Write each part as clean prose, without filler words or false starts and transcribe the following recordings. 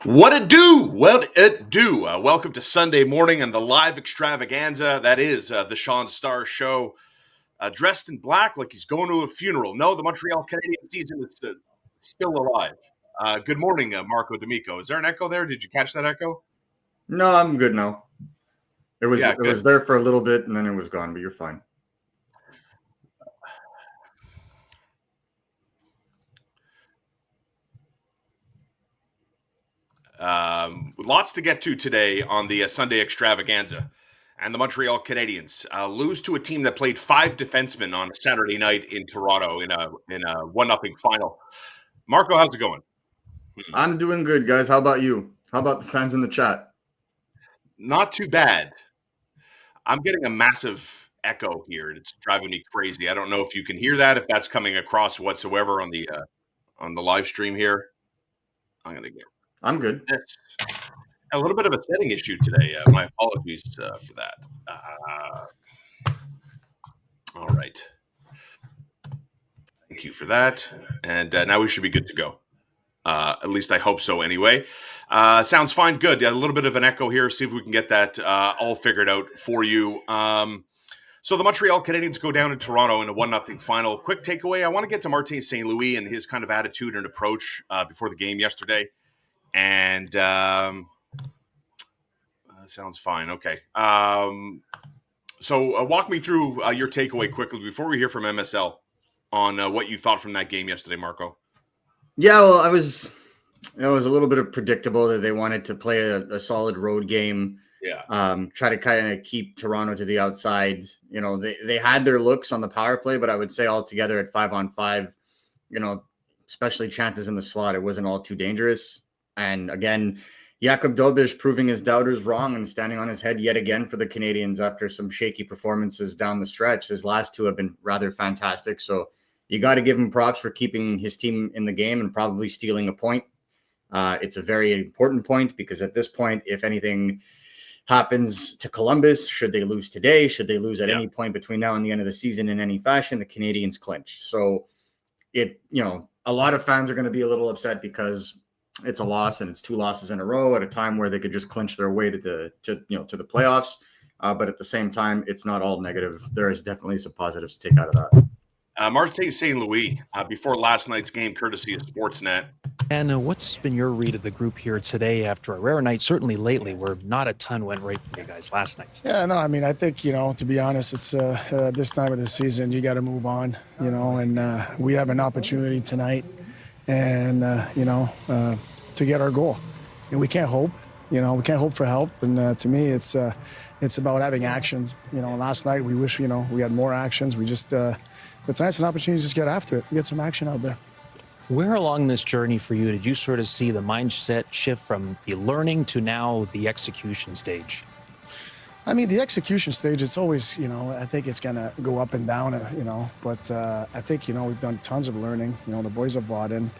What it do? What it do? Welcome to Sunday morning and the live extravaganza. That is the Shaun Starr show, dressed in black like he's going to a funeral. No, the Montreal Canadiens season is still alive. Good morning, Marco D'Amico. Is there an echo there? Did you catch that echo? No, I'm good now. It was Yeah, it good. was there for a little bit and then it was gone, but you're fine. Lots to get to today on the Sunday extravaganza. And the Montreal Canadiens lose to a team that played five defensemen on a Saturday night in Toronto in a 1-0 final. Marco, how's it going? I'm doing good, guys. How about you? How about the fans in the chat? Not too bad. I'm getting a massive echo here, and it's driving me crazy. I don't know if you can hear that, if that's coming across whatsoever on the live stream here. I'm gonna get I'm good. this. A little bit of a setting issue today. My apologies for that. All right. Thank you for that. And now we should be good to go. At least I hope so anyway. Sounds fine. Good. A little bit of an echo here. See if we can get that all figured out for you. So the Montreal Canadiens go down in Toronto in a 1-0 final. Quick takeaway. I want to get to Martine St. and his kind of attitude and approach before the game yesterday. And sounds fine. Okay. So walk me through your takeaway quickly before we hear from MSL on what you thought from that game yesterday, Marco. Yeah, well, it was a little bit of predictable that they wanted to play a solid road game. Yeah. Try to kind of keep Toronto to the outside. You know, they had their looks on the power play, but I would say altogether at 5-on-5, you know, especially chances in the slot, it wasn't all too dangerous. And again, Jakub Dobeš proving his doubters wrong and standing on his head yet again for the Canadiens after some shaky performances down the stretch. His last two have been rather fantastic. So you got to give him props for keeping his team in the game and probably stealing a point. It's a very important point because at this point, if anything happens to Columbus, should they lose today, should they lose at any point between now and the end of the season in any fashion, the Canadiens clinch. So a lot of fans are going to be a little upset because it's a loss and it's two losses in a row at a time where they could just clinch their way to the playoffs. But at the same time, it's not all negative. There is definitely some positives to take out of that. Martine St. before last night's game, courtesy of Sportsnet. And what's been your read of the group here today after a rare night, certainly lately, where not a ton went right for you guys last night? Yeah, no, I mean, I think, to be honest, it's this time of the season, you got to move on, and we have an opportunity tonight and, to get our goal. And we can't hope, we can't hope for help. And to me, it's about having actions. Last night we wish, we had more actions. We just, but tonight's an opportunity to just get after it, get some action out there. Where along this journey for you did you sort of see the mindset shift from the learning to now the execution stage? I mean, the execution stage, it's always, I think it's going to go up and down, but I think, we've done tons of learning. The boys have bought in.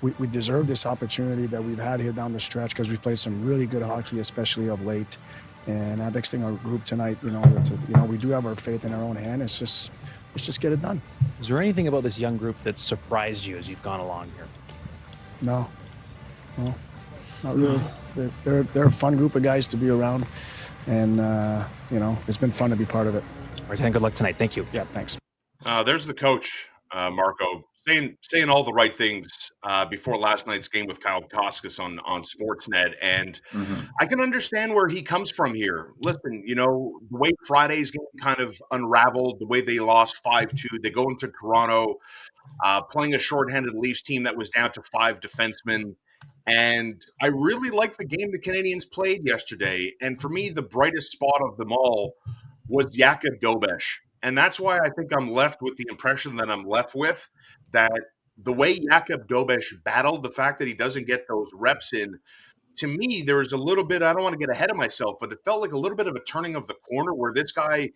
We deserve this opportunity that we've had here down the stretch because we've played some really good hockey, especially of late. And I'm texting our group tonight, we do have our faith in our own hand. Let's just get it done. Is there anything about this young group that surprised you as you've gone along here? No, not really. They're a fun group of guys to be around, and it's been fun to be part of it. All right, good luck tonight. Thank you. Yeah, thanks. There's the coach, Marco, saying all the right things before last night's game with Kyle Koskis on Sportsnet, and I can understand where he comes from here. Listen, the way Friday's game kind of unraveled, the way they lost 5-2, they go into Toronto playing a shorthanded Leafs team that was down to five defensemen. And I really like the game the Canadiens played yesterday. And for me, the brightest spot of them all was Jakub Dobeš. And that's why I think I'm left with the impression that I'm left with, that the way Jakub Dobeš battled, the fact that he doesn't get those reps in, to me, there was a little bit, I don't want to get ahead of myself, but it felt like a little bit of a turning of the corner where this guy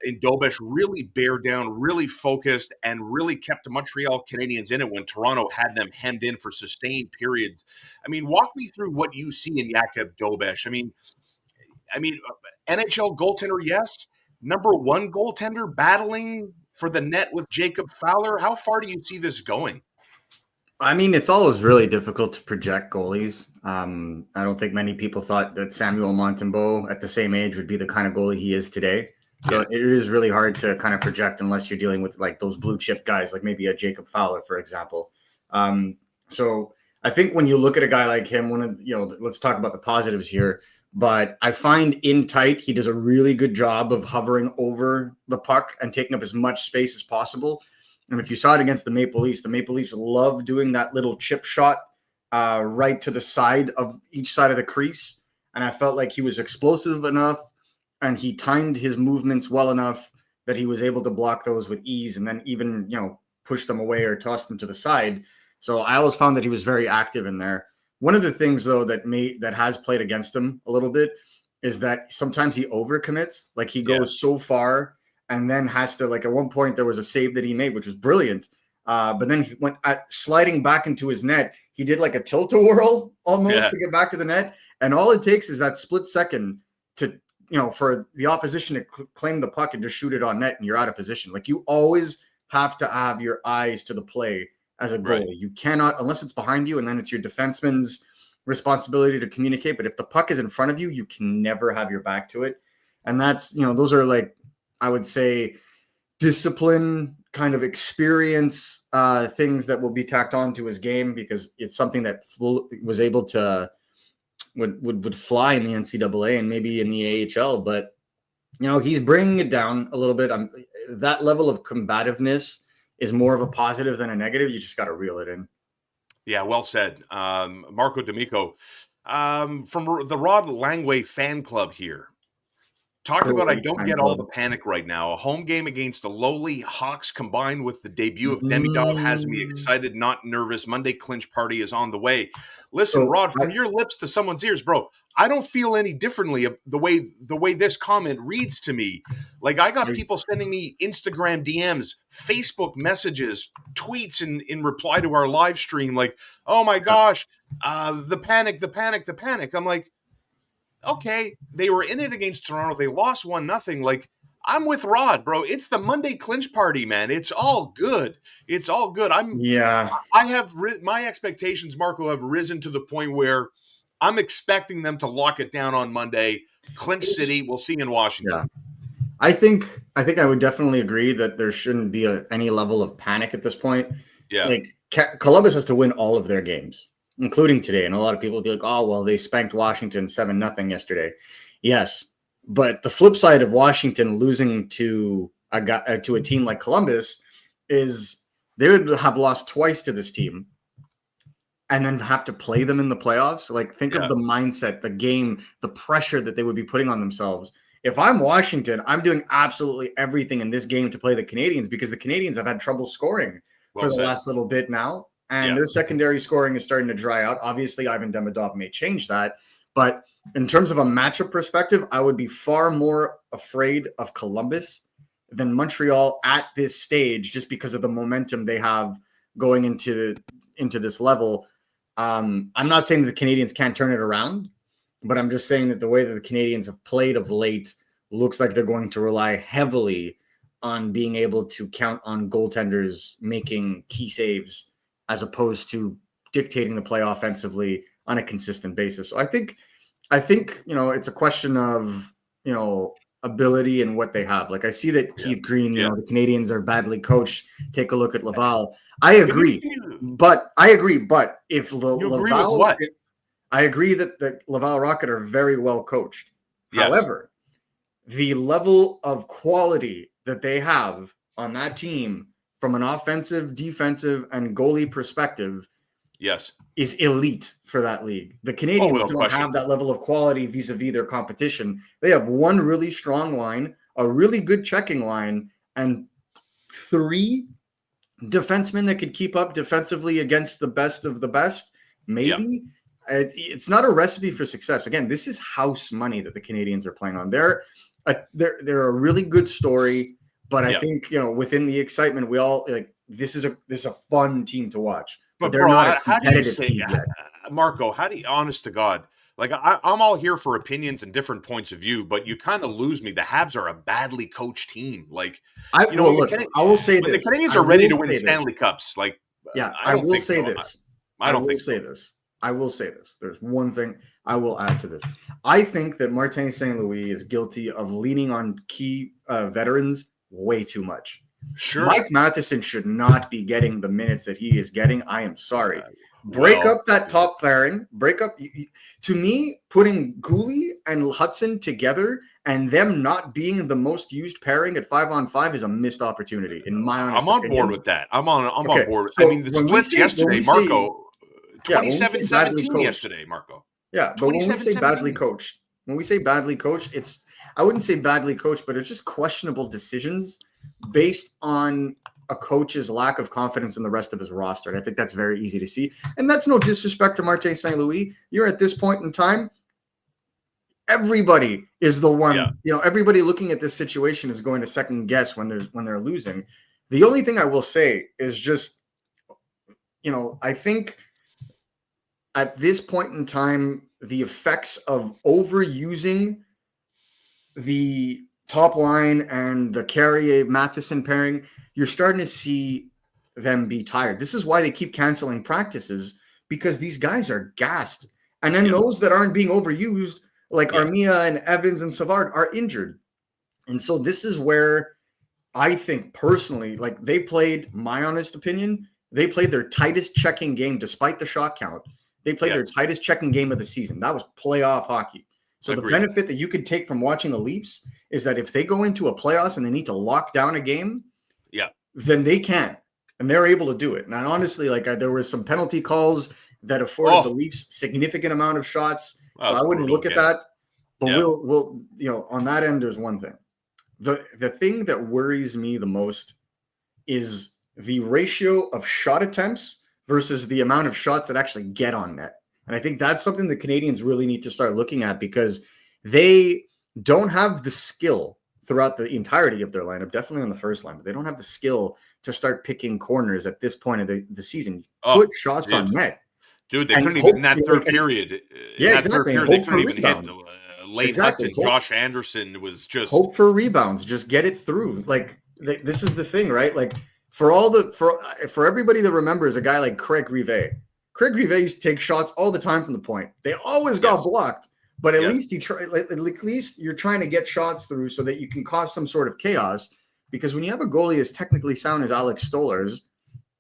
in Dobeš really bared down, really focused, and really kept the Montreal Canadiens in it when Toronto had them hemmed in for sustained periods. I mean, walk me through what you see in Jakub Dobeš. I mean, NHL goaltender, yes. Number one goaltender battling for the net with Jacob Fowler. How far do you see this going? I mean, it's always really difficult to project goalies. I don't think many people thought that Samuel Montembeault at the same age would be the kind of goalie he is today. So it is really hard to kind of project unless you're dealing with like those blue chip guys, like maybe a Jacob Fowler, for example. So I think when you look at a guy like him, let's talk about the positives here. But I find in tight, he does a really good job of hovering over the puck and taking up as much space as possible. And if you saw it against the Maple Leafs love doing that little chip shot right to the side of each side of the crease. And I felt like he was explosive enough and he timed his movements well enough that he was able to block those with ease and then even, push them away or toss them to the side. So I always found that he was very active in there. One of the things, though, that has played against him a little bit is that sometimes he overcommits. Like he goes so far and then has to, like at one point there was a save that he made, which was brilliant. But then he went sliding back into his net. He did like a tilt-a-whirl almost to get back to the net. And all it takes is that split second to, for the opposition to claim the puck and just shoot it on net and you're out of position. Like you always have to have your eyes to the play as a goalie. Right. You cannot, unless it's behind you, and then it's your defenseman's responsibility to communicate. But if the puck is in front of you, you can never have your back to it. And that's, those are like, I would say, discipline, kind of experience things that will be tacked on to his game because it's something that was able to would fly in the NCAA and maybe in the AHL. But, he's bringing it down a little bit. That level of combativeness is more of a positive than a negative. You just got to reel it in. Yeah, well said. Marco D'Amico from the Rod Langway fan club here. Talked about I don't get all the panic right now. A home game against the lowly Hawks combined with the debut of Demidov has me excited, not nervous. Monday clinch party is on the way. Listen, Rod, from your lips to someone's ears, bro, I don't feel any differently the way this comment reads to me. Like I got people sending me Instagram DMs, Facebook messages, tweets in reply to our live stream like, oh my gosh, the panic. I'm like, okay, they were in it against Toronto. They lost 1-0. Like, I'm with Rod, bro. It's the Monday clinch party, man. It's all good. It's all good. I have my expectations, Marco, have risen to the point where I'm expecting them to lock it down on Monday. Clinch City. We'll see in Washington. Yeah. I think I would definitely agree that there shouldn't be any level of panic at this point. Yeah. Like Columbus has to win all of their games, including today. And a lot of people will be like, oh, well, they spanked Washington 7-0 yesterday. Yes. But the flip side of Washington losing to a team like Columbus is they would have lost twice to this team and then have to play them in the playoffs. Like think of the mindset, the game, the pressure that they would be putting on themselves. If I'm Washington, I'm doing absolutely everything in this game to play the Canadiens because the Canadiens have had trouble scoring for the last little bit now. And their secondary scoring is starting to dry out. Obviously, Ivan Demidov may change that. But in terms of a matchup perspective, I would be far more afraid of Columbus than Montreal at this stage just because of the momentum they have going into this level. I'm not saying that the Canadiens can't turn it around, but I'm just saying that the way that the Canadiens have played of late looks like they're going to rely heavily on being able to count on goaltenders making key saves as opposed to dictating the play offensively on a consistent basis. So I think, it's a question of, ability and what they have. Like I see that Keith Green, the Canadiens are badly coached. Take a look at Laval. I agree. But if Laval, I agree that the Laval Rocket are very well coached. Yes. However, the level of quality that they have on that team from an offensive, defensive, and goalie perspective, is elite for that league. The Canadiens don't have that level of quality vis-a-vis their competition. They have one really strong line, a really good checking line, and 3 defensemen that could keep up defensively against the best of the best. Maybe it's not a recipe for success. Again, this is house money that the Canadiens are playing on. They're a really good story. But I think, within the excitement, we all like this is a fun team to watch. But they're not a competitive team yet. Marco, honest to God, like I'm all here for opinions and different points of view, but you kind of lose me. The Habs are a badly coached team. Like, I will say this: the Canadiens are ready to win Stanley Cups. Like, Yeah, I don't think so. I don't think so. I will say this. There's one thing I will add to this. I think that Martin St. Louis is guilty of leaning on key veterans way too much. Sure. Mike Matheson should not be getting the minutes that he is getting. I am sorry. Break up that top pairing. To me, putting Gooley and Hudson together and them not being the most used pairing at 5-on-5 is a missed opportunity, in my honest opinion. I'm on board with that. I'm on board. So I mean, the splits yesterday, Marco, 27-17 yesterday, Marco. Yeah, but when we say badly coached, I wouldn't say badly coached, but it's just questionable decisions based on a coach's lack of confidence in the rest of his roster. And I think that's very easy to see. And that's no disrespect to Martin St. Louis. You're at this point in time, everybody is the one, everybody looking at this situation is going to second guess when they're losing. The only thing I will say is just, I think at this point in time, the effects of overusing the top line and the Carrier-Matheson pairing, you're starting to see them be tired. This is why they keep canceling practices, because these guys are gassed. And then those that aren't being overused, like Armia and Evans and Savard, are injured. And so this is where I think personally, like my honest opinion, they played their tightest checking game despite the shot count. They played their tightest checking game of the season. That was playoff hockey. So the benefit that you could take from watching the Leafs is that if they go into a playoffs and they need to lock down a game, then they can, and they're able to do it. And honestly, there were some penalty calls that afforded the Leafs significant amount of shots. So I wouldn't look at that. But we'll on that end, there's one thing. The thing that worries me the most is the ratio of shot attempts versus the amount of shots that actually get on net. And I think that's something the Canadiens really need to start looking at, because they don't have the skill throughout the entirety of their lineup, definitely on the first line, but they don't have the skill to start picking corners at this point of the season. Put shots on net. Dude, they couldn't even in that third period. Exactly. They couldn't even hit Lane Hudson. Josh Anderson was just... Hope for rebounds. Just get it through. This is the thing, right? For everybody that remembers a guy like Craig Rivet. Craig Rivet used to take shots all the time from the point. They always got blocked, but at least you're trying to get shots through so that you can cause some sort of chaos. Because when you have a goalie as technically sound as Alex Stolarz,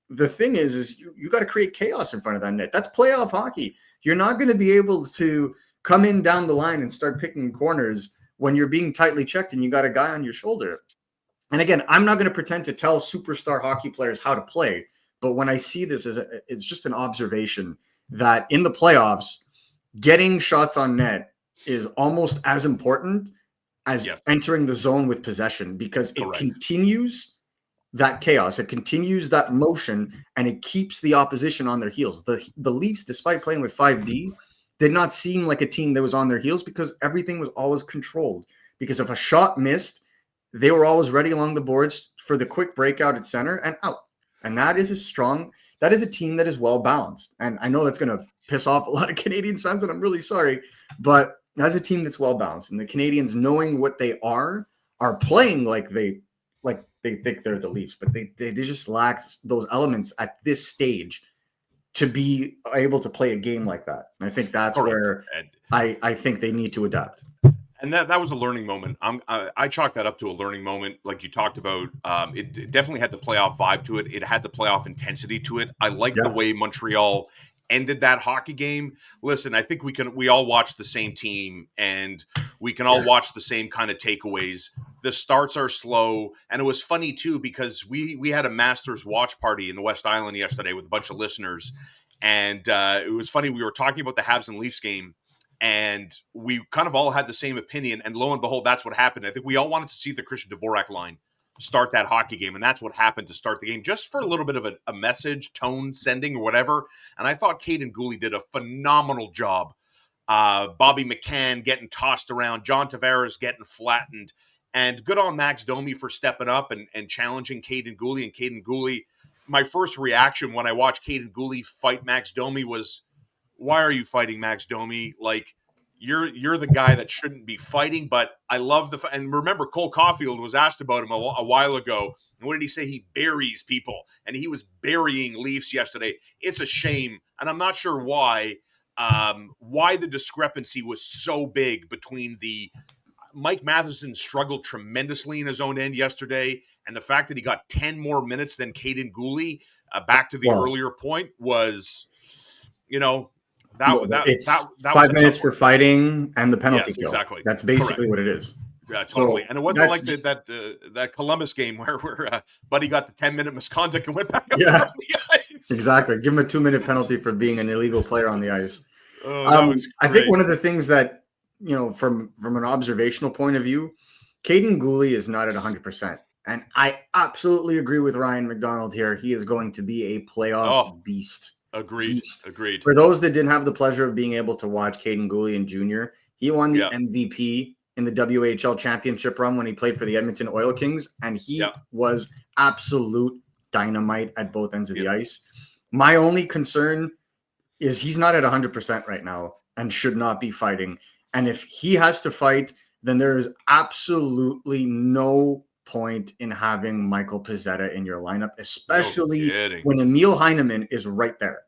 the thing is you got to create chaos in front of that net. That's playoff hockey. You're not going to be able to come in down the line and start picking corners when you're being tightly checked and you got a guy on your shoulder. And again, I'm not going to pretend to tell superstar hockey players how to play. But when I see this, it's just an observation that in the playoffs, getting shots on net is almost as important as entering the zone with possession, because it continues that chaos. It continues that motion, and it keeps the opposition on their heels. The Leafs, despite playing with 5D, did not seem like a team that was on their heels, because everything was always controlled. Because if a shot missed, they were always ready along the boards for the quick breakout at center and out. And that is a team that is well balanced. And I know that's going to piss off a lot of Canadian fans, and I'm really sorry, but as a team that's well balanced, and the Canadiens, knowing what they are playing like they think they're the Leafs, but they just lack those elements at this stage to be able to play a game like that. And I think that's where I think they need to adapt. And that was a learning moment. I chalk that up to a learning moment, like you talked about. It definitely had the playoff vibe to it. It had the playoff intensity to it. I like the way Montreal ended that hockey game. Listen, I think we all watch the same team, and we can all watch the same kind of takeaways. The starts are slow, and it was funny too, because we had a Masters watch party in the West Island yesterday with a bunch of listeners, and it was funny. We were talking about the Habs and Leafs game, and we kind of all had the same opinion, and lo and behold, that's what happened. I think we all wanted to see the Christian Dvorak line start that hockey game, and that's what happened to start the game, just for a little bit of a message, tone sending or whatever. And I thought Caden Gooley did a phenomenal job. Bobby McCann getting tossed around, John Tavares getting flattened, and good on Max Domi for stepping up and challenging Caden Gooley. And Caden Gooley, my first reaction when I watched Caden Gooley fight Max Domi was, why are you fighting Max Domi? Like, you're the guy that shouldn't be fighting. But I love and remember, Cole Caulfield was asked about him a while ago, And what did he say? He buries people, and he was burying Leafs yesterday. It's a shame, and I'm not sure why the discrepancy was so big between the Mike Matheson struggled tremendously in his own end yesterday, and the fact that he got 10 more minutes than Caden Gooley, back to the earlier point, was, it's that 5 minutes for fighting and the penalty kill. Exactly. That's basically what it is. Yeah, totally. So and it wasn't like that Columbus game where Buddy got the 10-minute misconduct and went back up on the ice. Exactly. Give him a 2-minute penalty for being an illegal player on the ice. That was great. I think one of the things that, from an observational point of view, Caden Gooley is not at 100%. And I absolutely agree with Ryan McDonald here. He is going to be a playoff beast. Agreed. For those that didn't have the pleasure of being able to watch Caden Gooley in junior, he won the MVP in the WHL championship run when he played for the Edmonton Oil Kings, and he was absolute dynamite at both ends of the ice. My only concern is he's not at 100% right now and should not be fighting. And if he has to fight, then there is absolutely no point in having Michael Pezzetta in your lineup, especially when Emil Heineman is right there.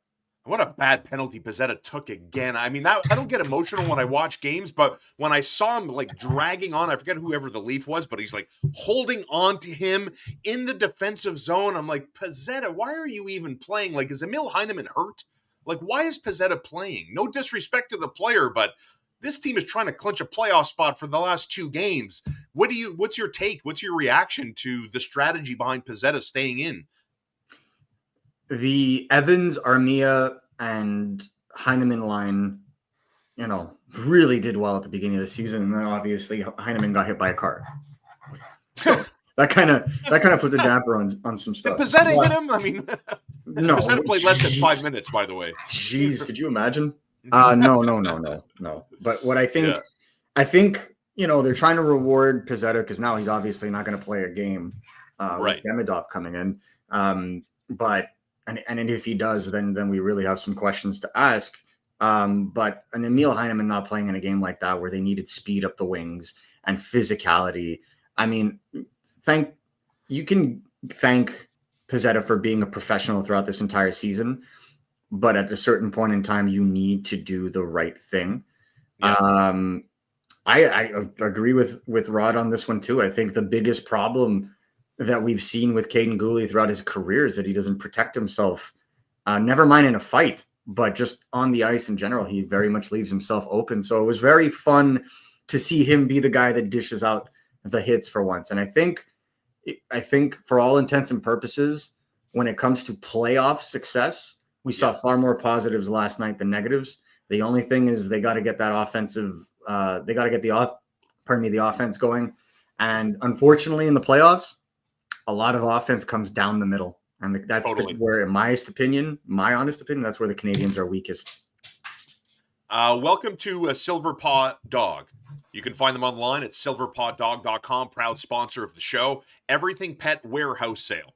What a bad penalty Pezzetta took again. I mean, I don't get emotional when I watch games, but when I saw him dragging on, I forget whoever the Leaf was, but he's holding on to him in the defensive zone. I'm like, Pezzetta, why are you even playing? Is Emil Heineman hurt? Why is Pezzetta playing? No disrespect to the player, but this team is trying to clinch a playoff spot for the last 2 games. What's your take? What's your reaction to the strategy behind Pezzetta staying in? The Evans, Armia, and Heineman line, really did well at the beginning of the season, and then obviously Heineman got hit by a car. So that kind of puts a damper on some stuff. Did Pezzetta hit him? I mean, no. Pezzetta played less than 5 minutes, by the way. Jeez, could you imagine? No. But what I think, they're trying to reward Pezzetta because now he's obviously not going to play a game with Demidov coming in. But if he does, then we really have some questions to ask. But an Emil Heineman not playing in a game like that where they needed speed up the wings and physicality. I mean, you can thank Pezzetta for being a professional throughout this entire season, but at a certain point in time, you need to do the right thing. Yeah. I agree with Rod on this one too. I think the biggest problem that we've seen with Caden Gooley throughout his career is that he doesn't protect himself. Never mind in a fight, but just on the ice in general, he very much leaves himself open. So it was very fun to see him be the guy that dishes out the hits for once. And I think for all intents and purposes, when it comes to playoff success, we saw far more positives last night than negatives. The only thing is they got to get that offensive. They got to get the offense going. And unfortunately, in the playoffs, a lot of offense comes down the middle, and that's where, in my honest opinion, that's where the Canadiens are weakest. Welcome to Silver Paw Dog. You can find them online at silverpawdog.com, proud sponsor of the show. Everything Pet Warehouse Sale,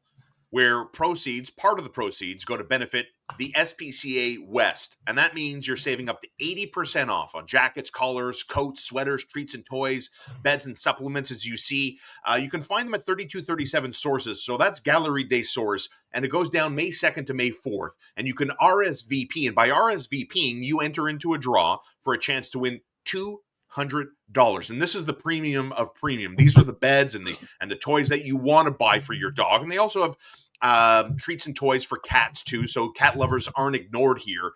where part of the proceeds go to benefit the SPCA West. And that means you're saving up to 80% off on jackets, collars, coats, sweaters, treats and toys, beds and supplements, as you see. You can find them at 3237 Sources. So that's Gallery Day Source. And it goes down May 2nd to May 4th. And you can RSVP. And by RSVPing, you enter into a draw for a chance to win $200. And this is the premium of premium. These are the beds and the toys that you want to buy for your dog. And they also have treats and toys for cats too, so cat lovers aren't ignored here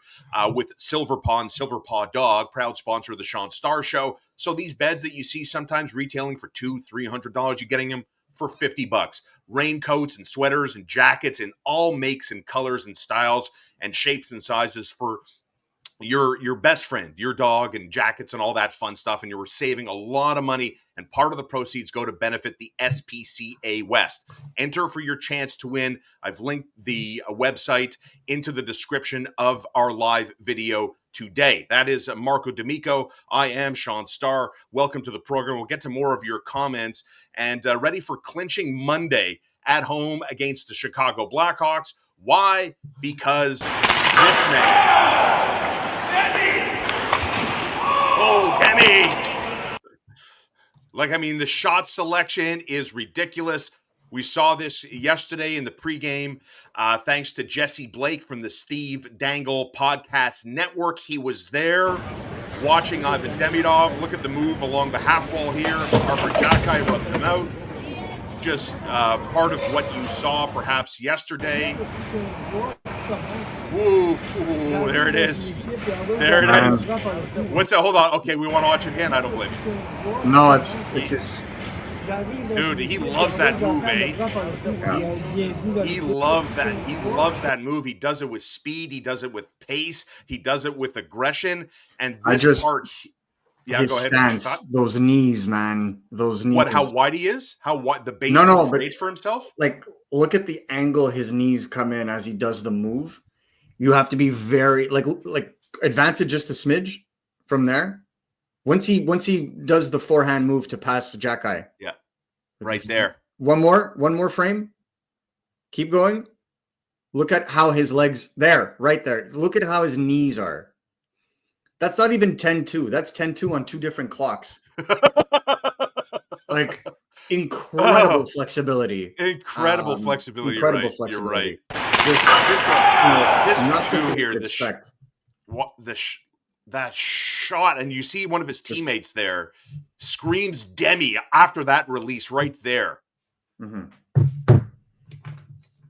with Silver Paw and Silver Paw Dog, proud sponsor of the Shaun Starr Show. So these beds that you see sometimes retailing for $200-$300, you're getting them for $50. Raincoats and sweaters and jackets in all makes and colors and styles and shapes and sizes for your best friend, your dog, and jackets and all that fun stuff. And you're saving a lot of money, and part of the proceeds go to benefit the SPCA West. Enter for your chance to win. I've linked the website into the description of our live video today. That is Marco D'Amico. I am Shaun Starr. Welcome to the program. We'll get to more of your comments, and ready for Clinching Monday at home against the Chicago Blackhawks. Why? Because this man... Oh, Demi! The shot selection is ridiculous. We saw this yesterday in the pregame, thanks to Jesse Blake from the Steve Dangle Podcast Network. He was there watching Ivan Demidov. Look at the move along the half wall here. Arber Xhekaj rubbed him out. Just part of what you saw perhaps yesterday. Ooh, there it is. There it is. What's that? Hold on. Okay, we want to watch it again. I don't blame you. No, it's just... Dude, he loves that move, eh? Yeah. He loves that. He loves that move. He does it with speed. He does it with pace. He does it with aggression. And this part... Yeah, his go ahead. Stance, those knees, man. Those knees. What? How wide he is? How wide the base? No, creates for himself. Like, look at the angle his knees come in as he does the move. You have to be very like advance it just a smidge from there. Once he does the forehand move to pass to Xhekaj. Yeah, right there. One more frame. Keep going. Look at how his legs there, right there. Look at how his knees are. That's not even 10-2. That's 10-2 on two different clocks. Like incredible flexibility. Incredible flexibility. Incredible right. flexibility. You're right. This two here. That shot, and you see one of his teammates there screams Demi after that release right there. Mm-hmm.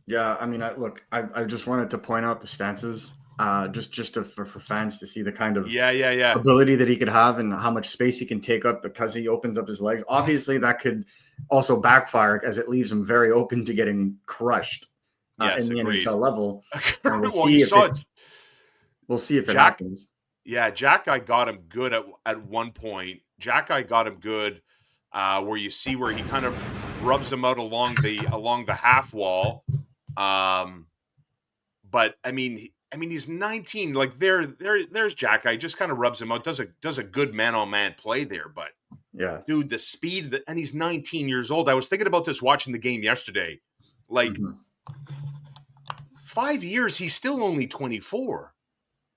Yeah, I mean, I just wanted to point out the stances. For fans to see the kind of ability that he could have and how much space he can take up because he opens up his legs. Obviously, that could also backfire as it leaves him very open to getting crushed in the NHL level. And we'll see if it happens. Yeah, Xhekaj got him good at one point. Xhekaj got him good where you see where he kind of rubs him out along the half wall. But I mean, he's 19. Like there's Xhekaj. Just kind of rubs him out. Does a good man-on-man play there. But yeah, dude, the speed and he's 19 years old. I was thinking about this watching the game yesterday. Like 5 years, he's still only 24.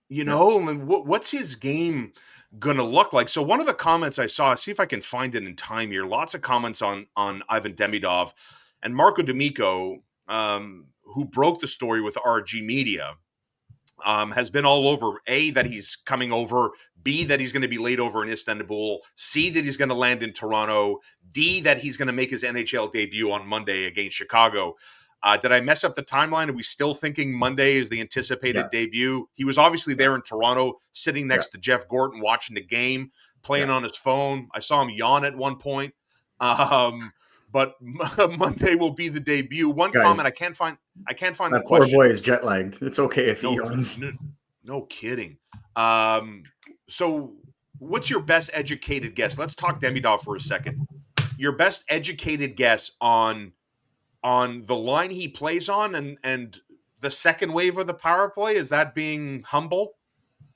You know, I mean, what's his game gonna look like? So one of the comments I saw, see if I can find it in time here. Lots of comments on Ivan Demidov and Marco D'Amico, who broke the story with RG Media. Has been all over A, that he's coming over, B, that he's going to be laid over in Istanbul, C, that he's going to land in Toronto, D, that he's going to make his NHL debut on Monday against Chicago. Did I mess up the timeline? Are we still thinking Monday is the anticipated debut? He was obviously there in Toronto, sitting next to Jeff Gorton, watching the game, playing on his phone. I saw him yawn at one point. But Monday will be the debut. One comment I can't find that the poor question. boy is jet lagged. It's okay if he yawns. No kidding. So what's your best educated guess? Let's talk Demidov for a second. Your best educated guess on the line he plays on and the second wave of the power play. Is that being humble?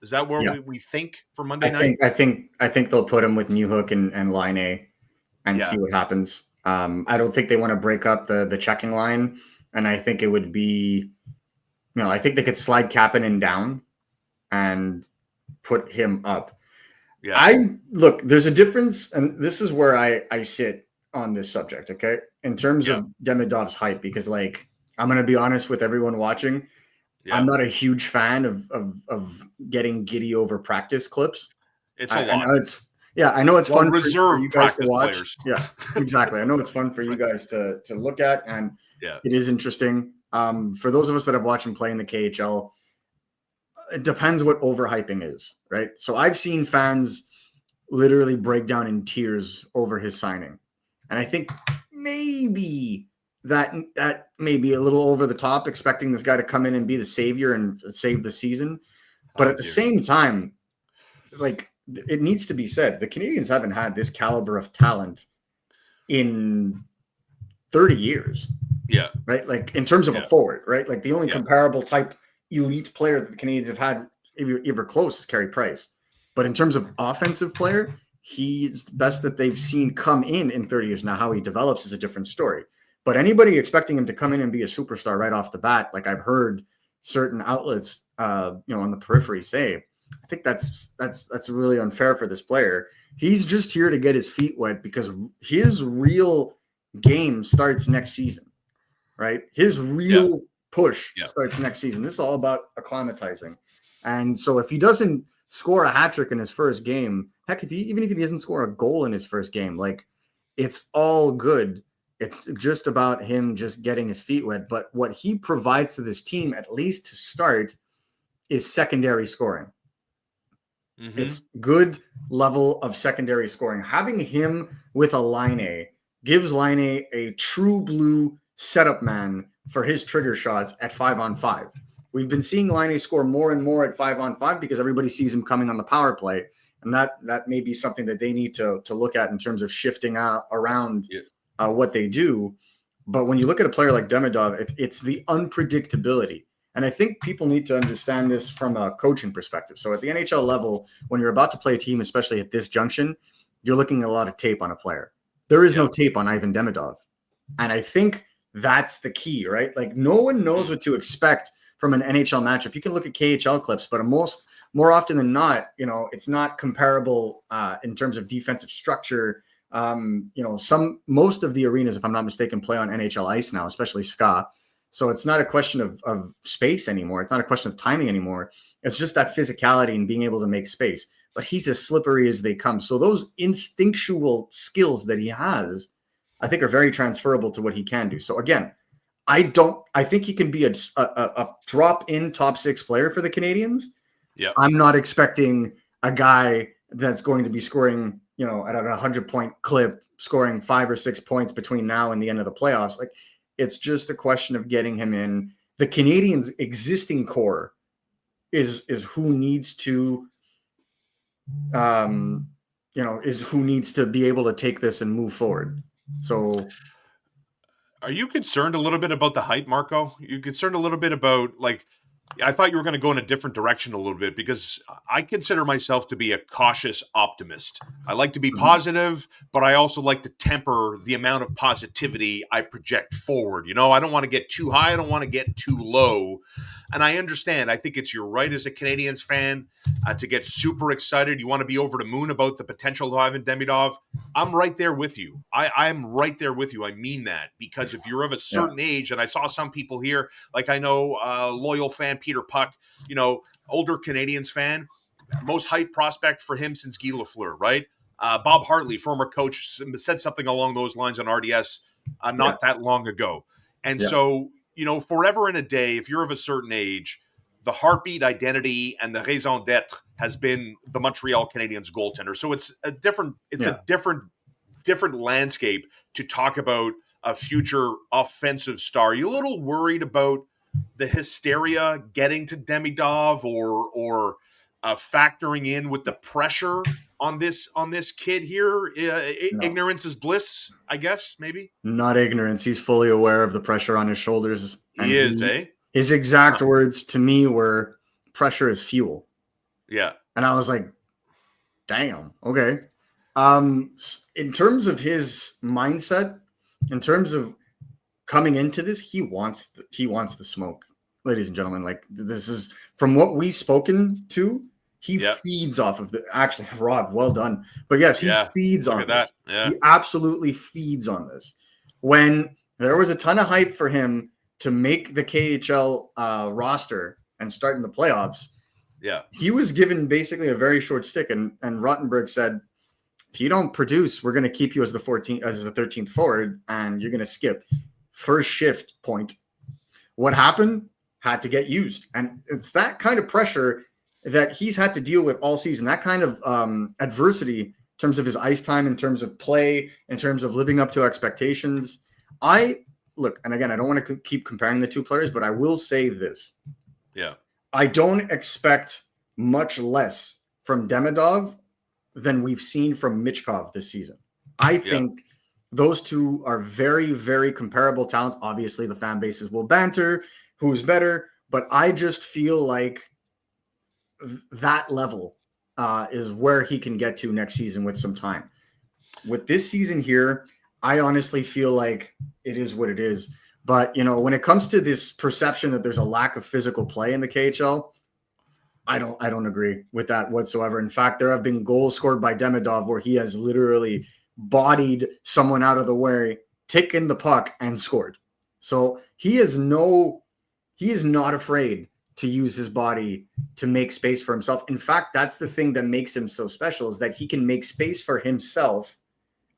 Is that where we think for Monday night? I think they'll put him with Newhook and line A and see what happens. I don't think they want to break up the checking line, and I think it would be, I think they could slide Kapanen down and put him up. Yeah. There's a difference, and this is where I sit on this subject, okay? In terms of Demidov's hype, because like I'm gonna be honest with everyone watching, I'm not a huge fan of getting giddy over practice clips. It's a lot. I know it's fun for you guys to watch. Players. Yeah, exactly. I know it's fun for you guys to look at, and it is interesting. For those of us that have watched him play in the KHL, it depends what overhyping is, right? So I've seen fans literally break down in tears over his signing, and I think maybe that may be a little over the top, expecting this guy to come in and be the savior and save the season. But at the same time, like, it needs to be said, the Canadiens haven't had this caliber of talent in 30 years. Yeah. Right? Like, in terms of a forward, right? Like, the only comparable type elite player that the Canadiens have had ever close is Carey Price. But in terms of offensive player, he's the best that they've seen come in 30 years. Now, how he develops is a different story. But anybody expecting him to come in and be a superstar right off the bat, like I've heard certain outlets, on the periphery say, I think that's really unfair for this player. He's just here to get his feet wet because his real game starts next season, right? His real push starts next season. This is all about acclimatizing. And so if he doesn't score a hat trick in his first game, heck, even if he doesn't score a goal in his first game, like, it's all good. It's just about him just getting his feet wet. But what he provides to this team, at least to start, is secondary scoring. Mm-hmm. It's good level of secondary scoring. Having him with a line A gives line a true blue setup man for his trigger shots at 5-on-5. We've been seeing line A score more and more at 5-on-5 because everybody sees him coming on the power play. And that may be something that they need to look at in terms of shifting around what they do. But when you look at a player like Demidov, it's the unpredictability. And I think people need to understand this from a coaching perspective. So at the NHL level, when you're about to play a team, especially at this junction, you're looking at a lot of tape on a player. There is no tape on Ivan Demidov. And I think that's the key, right? Like, no one knows what to expect from an NHL matchup. You can look at KHL clips, but more often than not, it's not comparable in terms of defensive structure. Most of the arenas, if I'm not mistaken, play on NHL ice now, especially SCA. So it's not a question of space anymore. It's not a question of timing anymore. It's just that physicality and being able to make space. But he's as slippery as they come. So those instinctual skills that he has, I think, are very transferable to what he can do. So again, I think he can be a drop-in top 6 player for the Canadiens. Yeah, I'm not expecting a guy that's going to be scoring, at a 100-point clip, scoring 5 or 6 points between now and the end of the playoffs. Like, it's just a question of getting him in. The Canadiens' existing core is who needs to, is who needs to be able to take this and move forward. So, are you concerned a little bit about the hype, Marco? You concerned a little bit about, like, I thought you were going to go in a different direction a little bit, because I consider myself to be a cautious optimist. I like to be positive, but I also like to temper the amount of positivity I project forward. I don't want to get too high. I don't want to get too low. And I understand. I think it's your right as a Canadiens fan to get super excited. You want to be over the moon about the potential of Ivan Demidov. I'm right there with you. I'm right there with you. I mean that, because if you're of a certain age, and I saw some people here, like I know loyal fan Peter Puck, older Canadiens fan, most hype prospect for him since Guy Lafleur, right? Bob Hartley, former coach, said something along those lines on RDS not that long ago. And so, forever and a day, if you're of a certain age, the heartbeat, identity, and the raison d'etre has been the Montreal Canadiens goaltender. So it's a different landscape to talk about a future offensive star. Are you a little worried about the hysteria getting to Demidov, or factoring in with the pressure on this kid here? No. Ignorance is bliss, I guess, maybe? Not ignorance. He's fully aware of the pressure on his shoulders. He is, eh? His exact words to me were, pressure is fuel. Yeah. And I was like, damn, okay. In terms of his mindset, in terms of coming into this, he wants the smoke, ladies and gentlemen. Like, this is, from what we've spoken to, he feeds off of actually, Rod, well done. But yes, he feeds on this. Yeah. He absolutely feeds on this. When there was a ton of hype for him to make the KHL roster and start in the playoffs, he was given basically a very short stick. And Rottenberg said, if you don't produce, we're going to keep you as the 13th forward, and you're going to skip first shift point. What happened? Had to get used. And it's that kind of pressure that he's had to deal with all season, that kind of adversity in terms of his ice time, in terms of play, in terms of living up to expectations. Look, and again, I don't want to keep comparing the two players, but I will say this. Yeah. I don't expect much less from Demidov than we've seen from Michkov this season. I think those two are very, very comparable talents. Obviously, the fan bases will banter who's better, but I just feel like that level is where he can get to next season with some time. With this season here, I honestly feel like it is what it is. But, when it comes to this perception that there's a lack of physical play in the KHL, I don't agree with that whatsoever. In fact, there have been goals scored by Demidov where he has literally bodied someone out of the way taken the puck and scored. So he is not afraid to use his body to make space for himself. In fact, that's the thing that makes him so special, is that he can make space for himself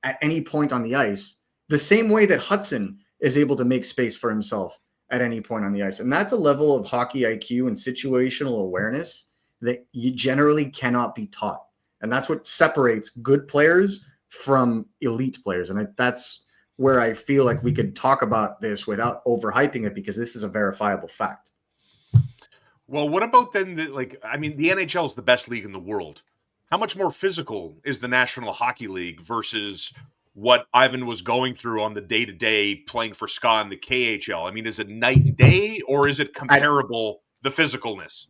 at any point on the ice, the same way that Hudson is able to make space for himself at any point on the ice. And that's a level of hockey IQ and situational awareness that you generally cannot be taught. And that's what separates good players from elite players. And that's where I feel like we could talk about this without overhyping it, because this is a verifiable fact. Well, what about then the NHL is the best league in the world. How much more physical is the National Hockey League versus what Ivan was going through on the day-to-day playing for SKA and the KHL? I mean, is it night and day, or is it comparable, the physicalness?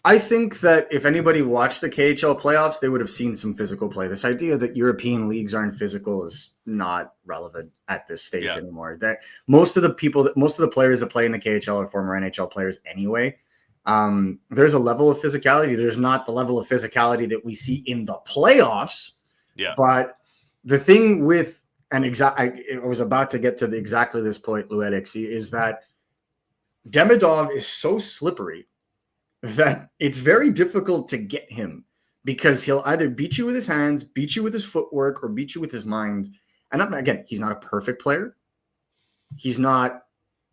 I think that if anybody watched the KHL playoffs, they would have seen some physical play. This idea that European leagues aren't physical is not relevant at this stage anymore. That most of the players that play in the KHL are former NHL players anyway. There's a level of physicality. There's not the level of physicality that we see in the playoffs. Yeah. But the thing with I was about to get to exactly this point, Lou Alexis, is that Demidov is so slippery that it's very difficult to get him, because he'll either beat you with his hands, beat you with his footwork, or beat you with his mind. And again, he's not a perfect player. He's not,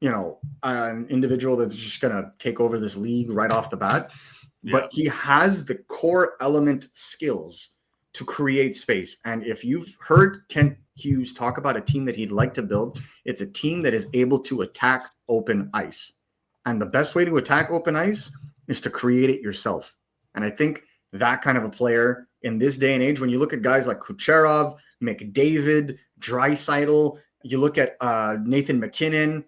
an individual that's just going to take over this league right off the bat. Yeah. But he has the core element skills to create space. And if you've heard Kent Hughes talk about a team that he'd like to build, it's a team that is able to attack open ice. And the best way to attack open ice is to create it yourself. And I think that kind of a player in this day and age, when you look at guys like Kucherov, McDavid, Draisaitl, you look at Nathan McKinnon,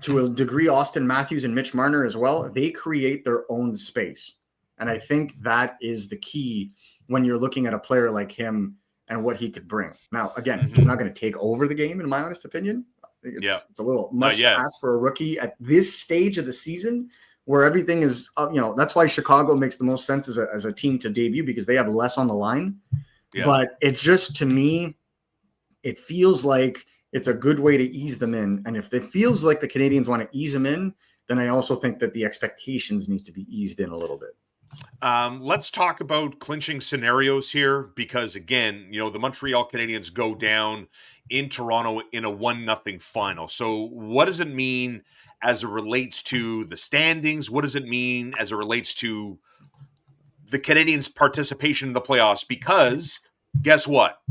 to a degree, Austin Matthews and Mitch Marner as well, they create their own space. And I think that is the key when you're looking at a player like him and what he could bring. Now, again, he's not going to take over the game, in my honest opinion. It's a little much to ask for a rookie at this stage of the season, where everything is, that's why Chicago makes the most sense as a team to debut, because they have less on the line. Yeah. But it just, to me, it feels like it's a good way to ease them in. And if it feels like the Canadiens want to ease them in, then I also think that the expectations need to be eased in a little bit. Let's talk about clinching scenarios here, because again, the Montreal Canadiens go down in Toronto in a 1-0 final. So what does it mean as it relates to the standings? What does it mean as it relates to the Canadiens' participation in the playoffs? Because guess what?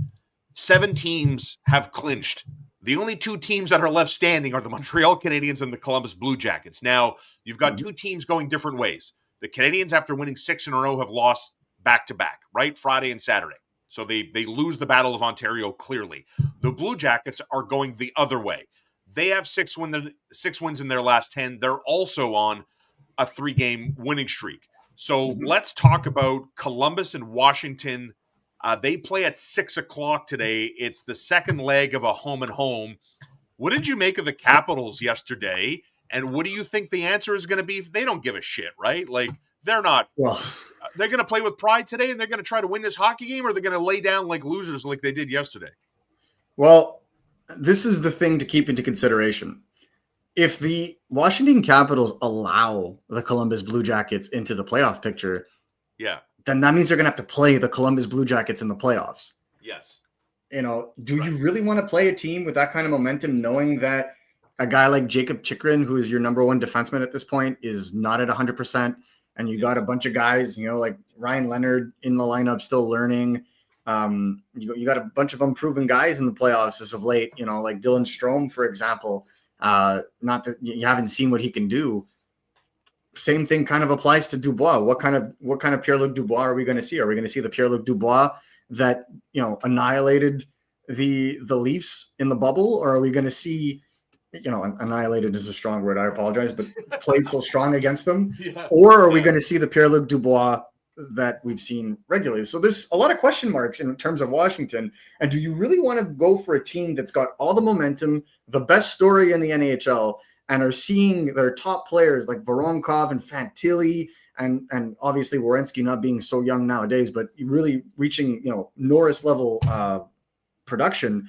7 teams have clinched. The only 2 teams that are left standing are the Montreal Canadiens and the Columbus Blue Jackets. Now, you've got 2 teams going different ways. The Canadiens, after winning 6 in a row, have lost back-to-back, right? Friday and Saturday. So they lose the Battle of Ontario clearly. The Blue Jackets are going the other way. They have 6 wins in their last 10. They're also on a 3-game winning streak. So let's talk about Columbus and Washington. They play at 6:00 today. It's the second leg of a home and home. What did you make of the Capitals yesterday? And what do you think the answer is going to be? If they don't give a shit, right? Like, they're not. Well, they're going to play with pride today, and they're going to try to win this hockey game, or they're going to lay down like losers like they did yesterday. Well, this is the thing to keep into consideration. If the Washington Capitals allow the Columbus Blue Jackets into the playoff picture, then that means they're going to have to play the Columbus Blue Jackets in the playoffs. Yes. Do you really want to play a team with that kind of momentum, knowing that a guy like Jacob Chikrin, who is your number 1 defenseman at this point, is not at 100%, and you got a bunch of guys, like Ryan Leonard in the lineup still learning. You got a bunch of unproven guys in the playoffs as of late, like Dylan Strome, for example. Not that you haven't seen what he can do. Same thing kind of applies to Dubois. What kind of Pierre-Luc Dubois are we going to see? Are we going to see the Pierre-Luc Dubois that, annihilated the Leafs in the bubble? Or are we going to see, annihilated is a strong word, I apologize, but played so strong against them? Or are we going to see the Pierre-Luc Dubois that we've seen regularly? So there's a lot of question marks in terms of Washington. And do you really want to go for a team that's got all the momentum, the best story in the NHL, and are seeing their top players like Voronkov and Fantilli, and obviously Werenski not being so young nowadays, but really reaching, Norris level production?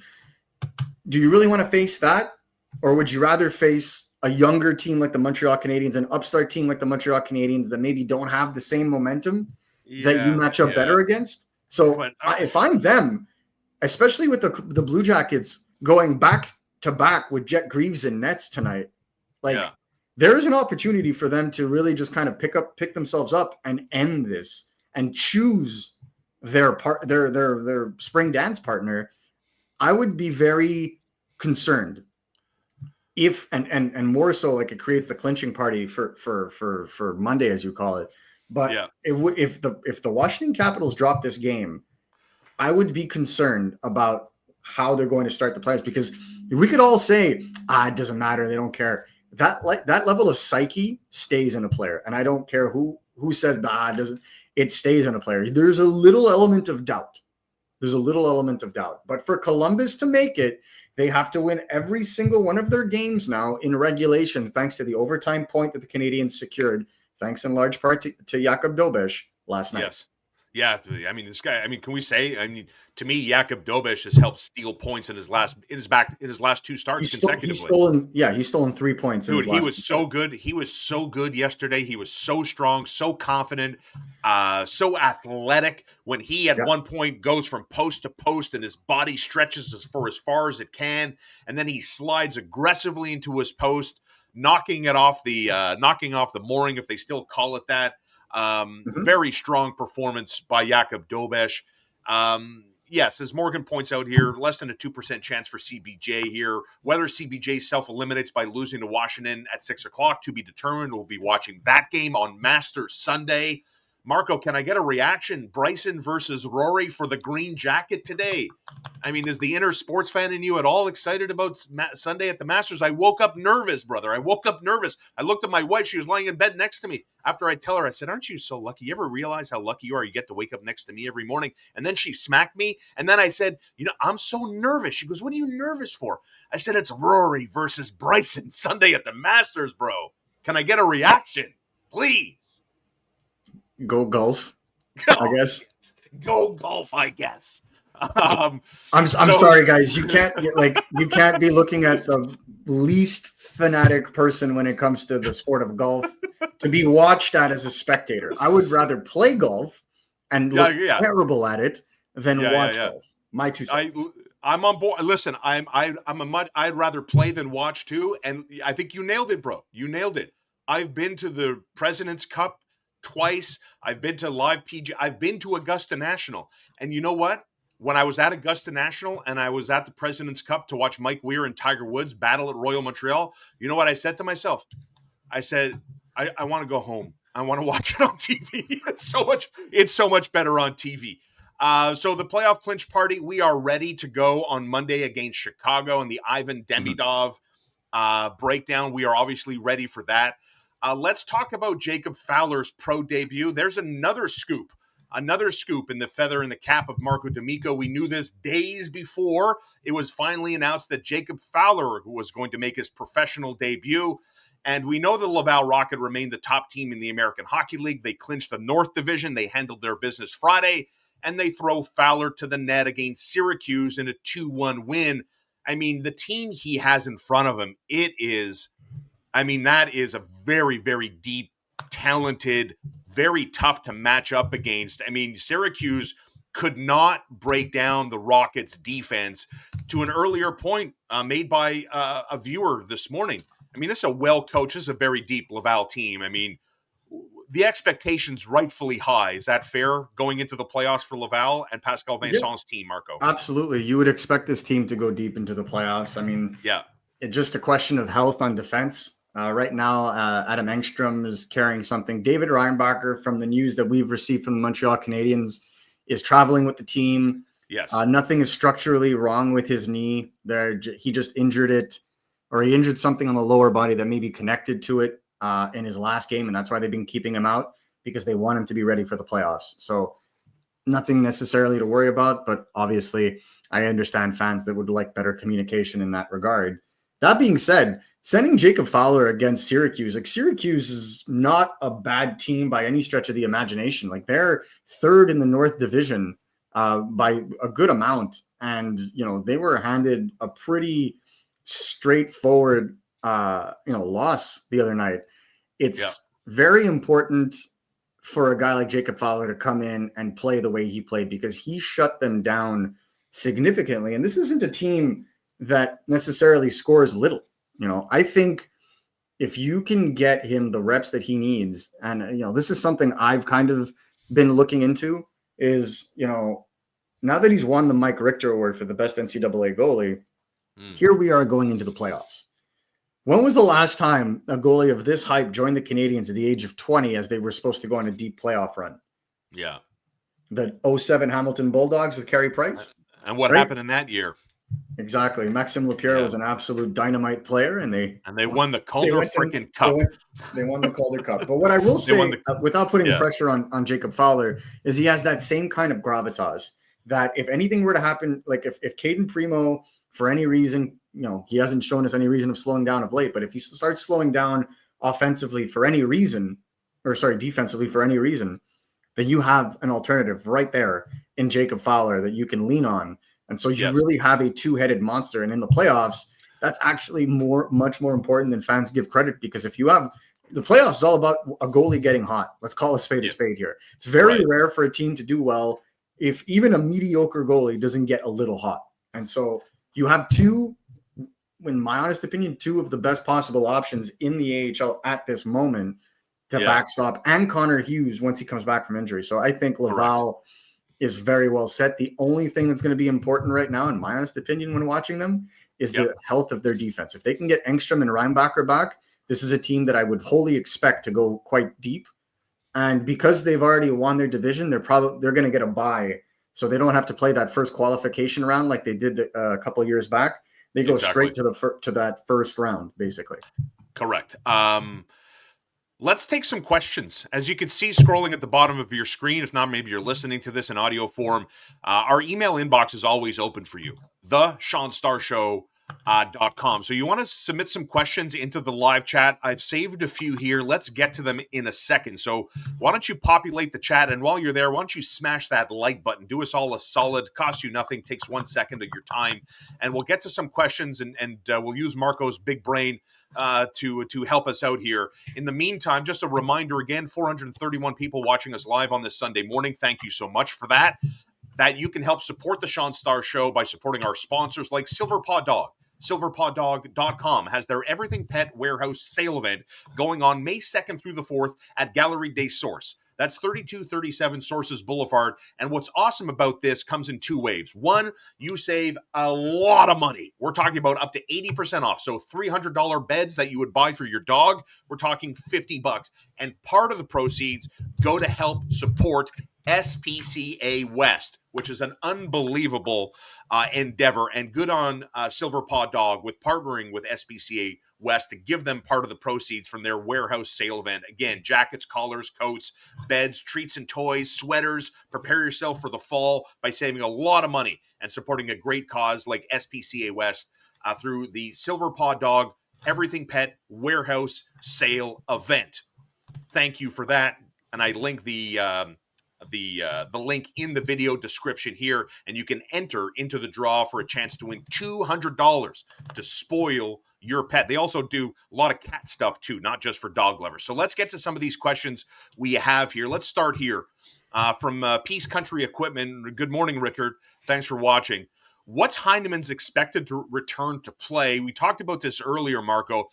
do you really want to face that? Or would you rather face a younger team like the Montreal Canadiens, an upstart team like the Montreal Canadiens that maybe don't have the same momentum that you match up better against? So But, if I'm them, especially with the Blue Jackets going back to back with Jet Greaves and Nets tonight, like there is an opportunity for them to really just kind of pick themselves up and end this and choose their spring dance partner. I would be very concerned if and more so, like, it creates the clinching party for Monday, as you call it. But if the Washington Capitals drop this game, I would be concerned about how they're going to start the playoffs, because we could all say, it doesn't matter, they don't care. That level of psyche stays in a player, and I don't care who says it doesn't. It stays in a player. There's a little element of doubt. But for Columbus to make it, they have to win every single one of their games now in regulation, thanks to the overtime point that the Canadiens secured, thanks in large part to Jakub Dobeš last night. Yes. Yeah, I mean, this guy, I mean, can we say, I mean, to me, Jakub Dobeš has helped steal points in his last two starts consecutively. He's stolen 3 points. Dude, he was so good. He was so good yesterday. He was so strong, so confident, so athletic. When he at one point goes from post to post and his body stretches for as far as it can, and then he slides aggressively into his post, knocking off the mooring, if they still call it that. Very strong performance by Jakub Dobeš. Yes, as Morgan points out here, less than a 2% chance for CBJ here. Whether CBJ self-eliminates by losing to Washington at 6:00 to be determined. We'll be watching that game on Masters Sunday. Marco, can I get a reaction? Bryson versus Rory for the green jacket today. I mean, is the inner sports fan in you at all excited about Sunday at the Masters? I woke up nervous, brother. I woke up nervous. I looked at my wife. She was lying in bed next to me. After I tell her, I said, aren't you so lucky? You ever realize how lucky you are? You get to wake up next to me every morning. And then she smacked me. And then I said, I'm so nervous. She goes, what are you nervous for? I said, it's Rory versus Bryson Sunday at the Masters, bro. Can I get a reaction? Please. Go golf, I guess. Go golf, I guess. I'm sorry, guys. You can't be looking at the least fanatic person when it comes to the sport of golf to be watched at as a spectator. I would rather play golf and look terrible at it than watch golf. My 2 cents. I'm on board. Listen, I'd rather play than watch too. And I think you nailed it, bro. You nailed it. I've been to the President's Cup twice. I've been to live PG. I've been to Augusta National. And you know what? When I was at Augusta National and I was at the President's Cup to watch Mike Weir and Tiger Woods battle at Royal Montreal, you know what I said to myself? I said, I want to go home. I want to watch it on TV. It's so much better on TV. So the playoff clinch party, we are ready to go on Monday against Chicago and the Ivan Demidov breakdown. We are obviously ready for that. Let's talk about Jacob Fowler's pro debut. There's another scoop in the feather in the cap of Marco D'Amico. We knew this days before it was finally announced that Jacob Fowler was going to make his professional debut. And we know the Laval Rocket remained the top team in the American Hockey League. They clinched the North Division. They handled their business Friday, and they throw Fowler to the net against Syracuse in a 2-1 win. I mean, the team he has in front of him, that is a very, very deep, talented, very tough to match up against. I mean, Syracuse could not break down the Rockets' defense, to an earlier point made by a viewer this morning. I mean, this is a well-coached, this is a very deep Laval team. I mean, the expectation's rightfully high. Is that fair going into the playoffs for Laval and Pascal Vincent's team, Marco? Absolutely. You would expect this team to go deep into the playoffs. I mean, it's just a question of health on defense. Right now, Adam Engstrom is carrying something. David Reinbacher, from the news that we've received from the Montreal Canadiens, is traveling with the team. Yes. Nothing is structurally wrong with his knee. He just injured it, or he injured something on the lower body that may be connected to it in his last game, and that's why they've been keeping him out, because they want him to be ready for the playoffs. So nothing necessarily to worry about, but obviously I understand fans that would like better communication in that regard. That being said, sending Jacob Fowler against Syracuse, Syracuse is not a bad team by any stretch of the imagination. They're third in the North Division by a good amount. And, they were handed a pretty straightforward, loss the other night. It's very important for a guy like Jacob Fowler to come in and play the way he played, because he shut them down significantly. And this isn't a team that necessarily scores little. I think if you can get him the reps that he needs, and, this is something I've kind of been looking into, is, now that he's won the Mike Richter Award for the best NCAA goalie, here we are going into the playoffs. When was the last time a goalie of this hype joined the Canadiens at the age of 20 as they were supposed to go on a deep playoff run? Yeah. The 07 Hamilton Bulldogs with Carey Price? And what happened in that year? Exactly. Maxime Lapierre was an absolute dynamite player, and they won the Calder freaking Cup. They won the Calder Cup. But what I will say, without putting pressure on Jacob Fowler, is he has that same kind of gravitas that if anything were to happen, like if Caden Primo, for any reason, he hasn't shown us any reason of slowing down of late, but if he starts slowing down offensively for any reason, defensively for any reason, then you have an alternative right there in Jacob Fowler that you can lean on. And so you really have a two-headed monster. And in the playoffs, that's actually much more important than fans give credit, because if you have the playoffs is all about a goalie getting hot. Let's call a spade here. It's very rare for a team to do well if even a mediocre goalie doesn't get a little hot. And so you have two, in my honest opinion, two of the best possible options in the AHL at this moment to backstop, and Connor Hughes once he comes back from injury. So I think Laval is very well set. The only thing that's going to be important right now, in my honest opinion, when watching them, is the health of their defense. If they can get Engstrom and Reinbacher back, this is a team that I would wholly expect to go quite deep. And because they've already won their division, they're going to get a bye, so they don't have to play that first qualification round like they did a couple of years back. They go straight to that first round, basically. Correct. Let's take some questions. As you can see scrolling at the bottom of your screen, if not, maybe you're listening to this in audio form, our email inbox is always open for you. theshaunstarshow.com. So you want to submit some questions into the live chat. I've saved a few here. Let's get to them in a second. So why don't you populate the chat? And while you're there, why don't you smash that like button? Do us all a solid, costs you nothing, takes 1 second of your time. And we'll get to some questions, and we'll use Marco's big brain to help us out here. In the meantime, just a reminder again, 431 people watching us live on this Sunday morning. Thank you so much for that. That you can help support the Shaun Starr Show by supporting our sponsors like Silver Paw Dog. SilverPawDog.com has their Everything Pet Warehouse sale event going on May 2nd through the 4th at Gallery Des Sources. That's 3237 Sources Boulevard. And what's awesome about this comes in two waves. One, you save a lot of money. We're talking about up to 80% off. So $300 beds that you would buy for your dog, we're talking $50. And part of the proceeds go to help support SPCA West, which is an unbelievable endeavor, and good on Silver Paw Dog with partnering with SPCA West to give them part of the proceeds from their warehouse sale event. Again, jackets, collars, coats, beds, treats and toys, sweaters. Prepare yourself for the fall by saving a lot of money and supporting a great cause like SPCA West through the Silver Paw Dog Everything Pet Warehouse sale event. Thank you for that. And I link the link in the video description here, and you can enter into the draw for a chance to win $200 to spoil your pet. They also do a lot of cat stuff too, not just for dog lovers. So let's get to some of these questions we have here. Let's start here from Peace Country Equipment. Good morning, Richard. Thanks for watching. What's Heineman's expected to return to play? We talked about this earlier, Marco.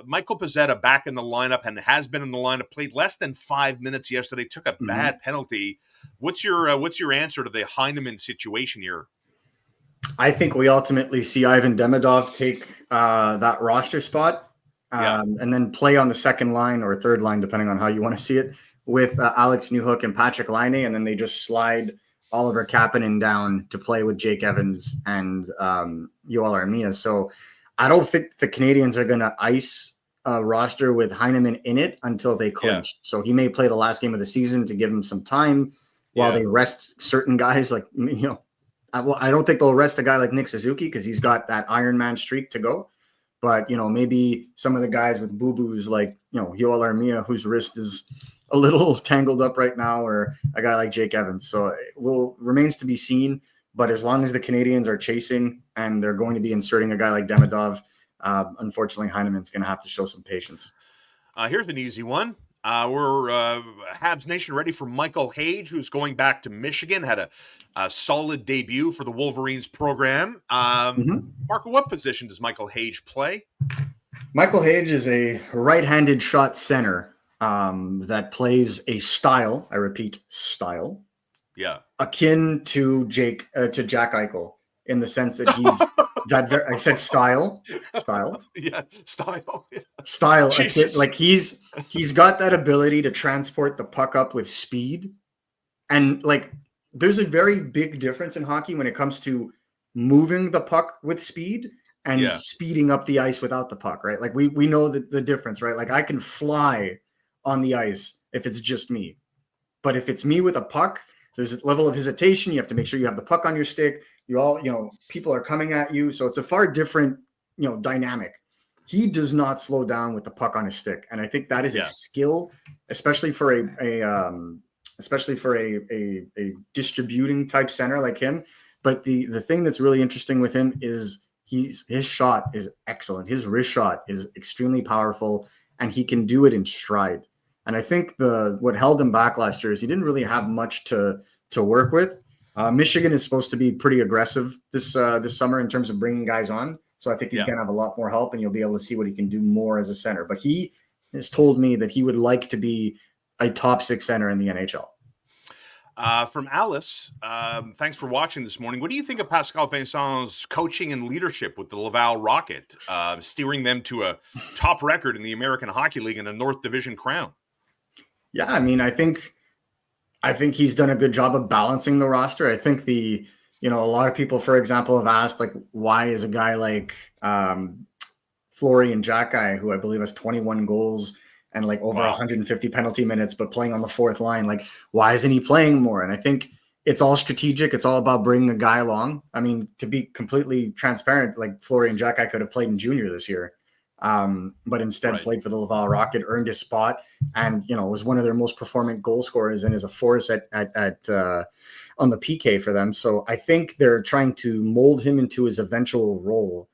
Michael Pezzetta back in the lineup and has been in the lineup, played less than 5 minutes yesterday, took a bad penalty. What's your answer to the Heineman situation here? I think we ultimately see Ivan Demidov take that roster spot and then play on the second line or third line, depending on how you want to see it, with Alex Newhook and Patrick Laine, and then they just slide Oliver Kapanen down to play with Jake Evans and Yoel Armia. So I don't think the Canadiens are going to ice a roster with Heineman in it until they clinch. So he may play the last game of the season to give him some time while they rest certain guys. Like, I don't think they'll rest a guy like Nick Suzuki because he's got that Iron Man streak to go. But, maybe some of the guys with boo-boos like, Yoel Armia, whose wrist is a little tangled up right now, or a guy like Jake Evans. So it remains to be seen. But as long as the Canadiens are chasing and they're going to be inserting a guy like Demidov, unfortunately, Heineman's going to have to show some patience. Here's an easy one. We're Habs Nation ready for Michael Hage, who's going back to Michigan. Had a solid debut for the Wolverines program. Marco, what position does Michael Hage play? Michael Hage is a right-handed shot center that plays a style. I repeat, style. Yeah. Akin to Jack Eichel, in the sense that he's I said style. Yeah, style. Yeah. Style. Like he's got that ability to transport the puck up with speed. And like there's a very big difference in hockey when it comes to moving the puck with speed and speeding up the ice without the puck, right? Like we know the difference, right? Like I can fly on the ice if it's just me. But if it's me with a puck, there's a level of hesitation. You have to make sure you have the puck on your stick. People are coming at you. So it's a far different, dynamic. He does not slow down with the puck on his stick. And I think that is a skill, especially for a distributing type center like him. But the thing that's really interesting with him is his shot is excellent. His wrist shot is extremely powerful, and he can do it in stride. And I think what held him back last year is he didn't really have much to work with. Michigan is supposed to be pretty aggressive this summer in terms of bringing guys on. So I think he's going to have a lot more help, and you'll be able to see what he can do more as a center. But he has told me that he would like to be a top 6 center in the NHL. From Alice, thanks for watching this morning. What do you think of Pascal Vincent's coaching and leadership with the Laval Rocket, steering them to a top record in the American Hockey League and a North Division crown? Yeah, I mean, I think he's done a good job of balancing the roster. I think a lot of people, for example, have asked, like, why is a guy like Fleury and Jacky, who I believe has 21 goals and like over 150 penalty minutes, but playing on the fourth line, like, why isn't he playing more? And I think it's all strategic. It's all about bringing a guy along. I mean, to be completely transparent, like Fleury and Jacky could have played in junior this year. But instead played for the Laval Rocket, earned his spot, and was one of their most performant goal scorers and is a force at on the PK for them. So I think they're trying to mold him into his eventual role.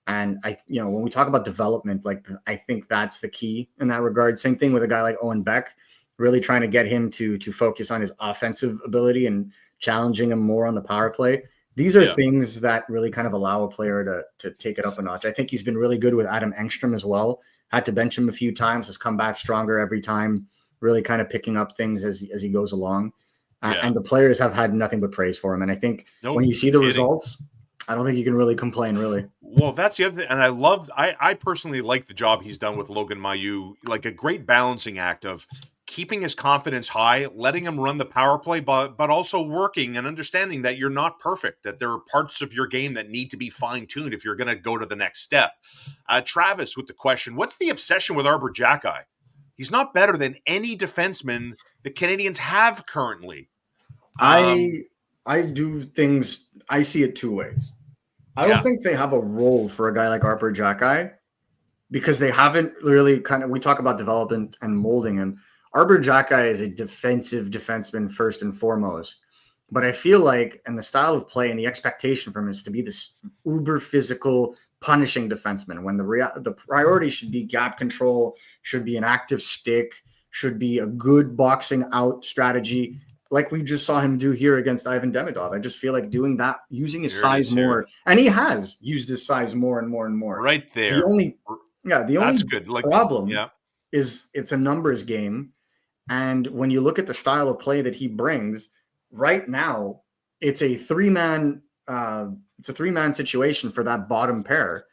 And when we talk about development, like I think that's the key in that regard. Same thing with a guy like Owen Beck, really trying to get him to focus on his offensive ability and challenging him more on the power play. These are things that really kind of allow a player to take it up a notch. I think he's been really good with Adam Engstrom as well. Had to bench him a few times, has come back stronger every time, really kind of picking up things as he goes along. And the players have had nothing but praise for him. And I think when you see the results, I don't think you can really complain, really. Well, that's the other thing. And I personally like the job he's done with Logan Mailloux, like a great balancing act of keeping his confidence high, letting him run the power play, but also working and understanding that you're not perfect, that there are parts of your game that need to be fine-tuned if you're going to go to the next step. Travis with the question, what's the obsession with Arber Xhekaj? He's not better than any defenseman the Canadiens have currently. I see it two ways. I don't think they have a role for a guy like Arber Xhekaj because they haven't really we talk about development and molding him. Arber Xhekaj is a defensive defenseman first and foremost, but I feel like, and the style of play and the expectation from him is to be this uber physical, punishing defenseman when the priority should be gap control, should be an active stick, should be a good boxing out strategy, like we just saw him do here against Ivan Demidov. I just feel like doing that, using his size more, and he has used his size more and more and more. Right there. The only That's good. problem is it's a numbers game. And when you look at the style of play that he brings right now, it's a three-man situation for that bottom pair.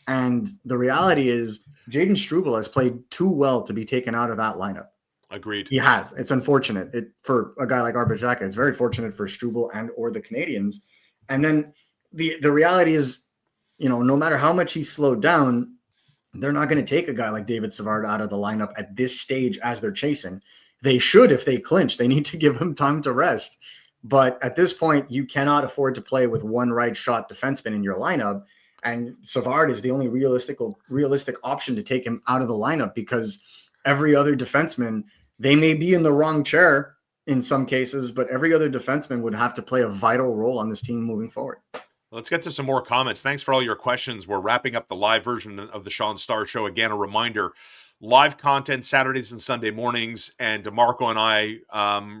And the reality is Jaden Struble has played too well to be taken out of that lineup. Agreed. He has. It's unfortunate for a guy like Arber Xhekaj. It's very fortunate for Struble or the Canadiens. And then the reality is, no matter how much he's slowed down, they're not going to take a guy like David Savard out of the lineup at this stage as they're chasing. They should if they clinch. They need to give him time to rest. But at this point, you cannot afford to play with one right shot defenseman in your lineup. And Savard is the only realistic option to take him out of the lineup because every other defenseman they may be in the wrong chair in some cases, but every other defenseman would have to play a vital role on this team moving forward. Let's get to some more comments. Thanks for all your questions. We're wrapping up the live version of the Shaun Starr Show. Again, a reminder, live content Saturdays and Sunday mornings. And DeMarco and I,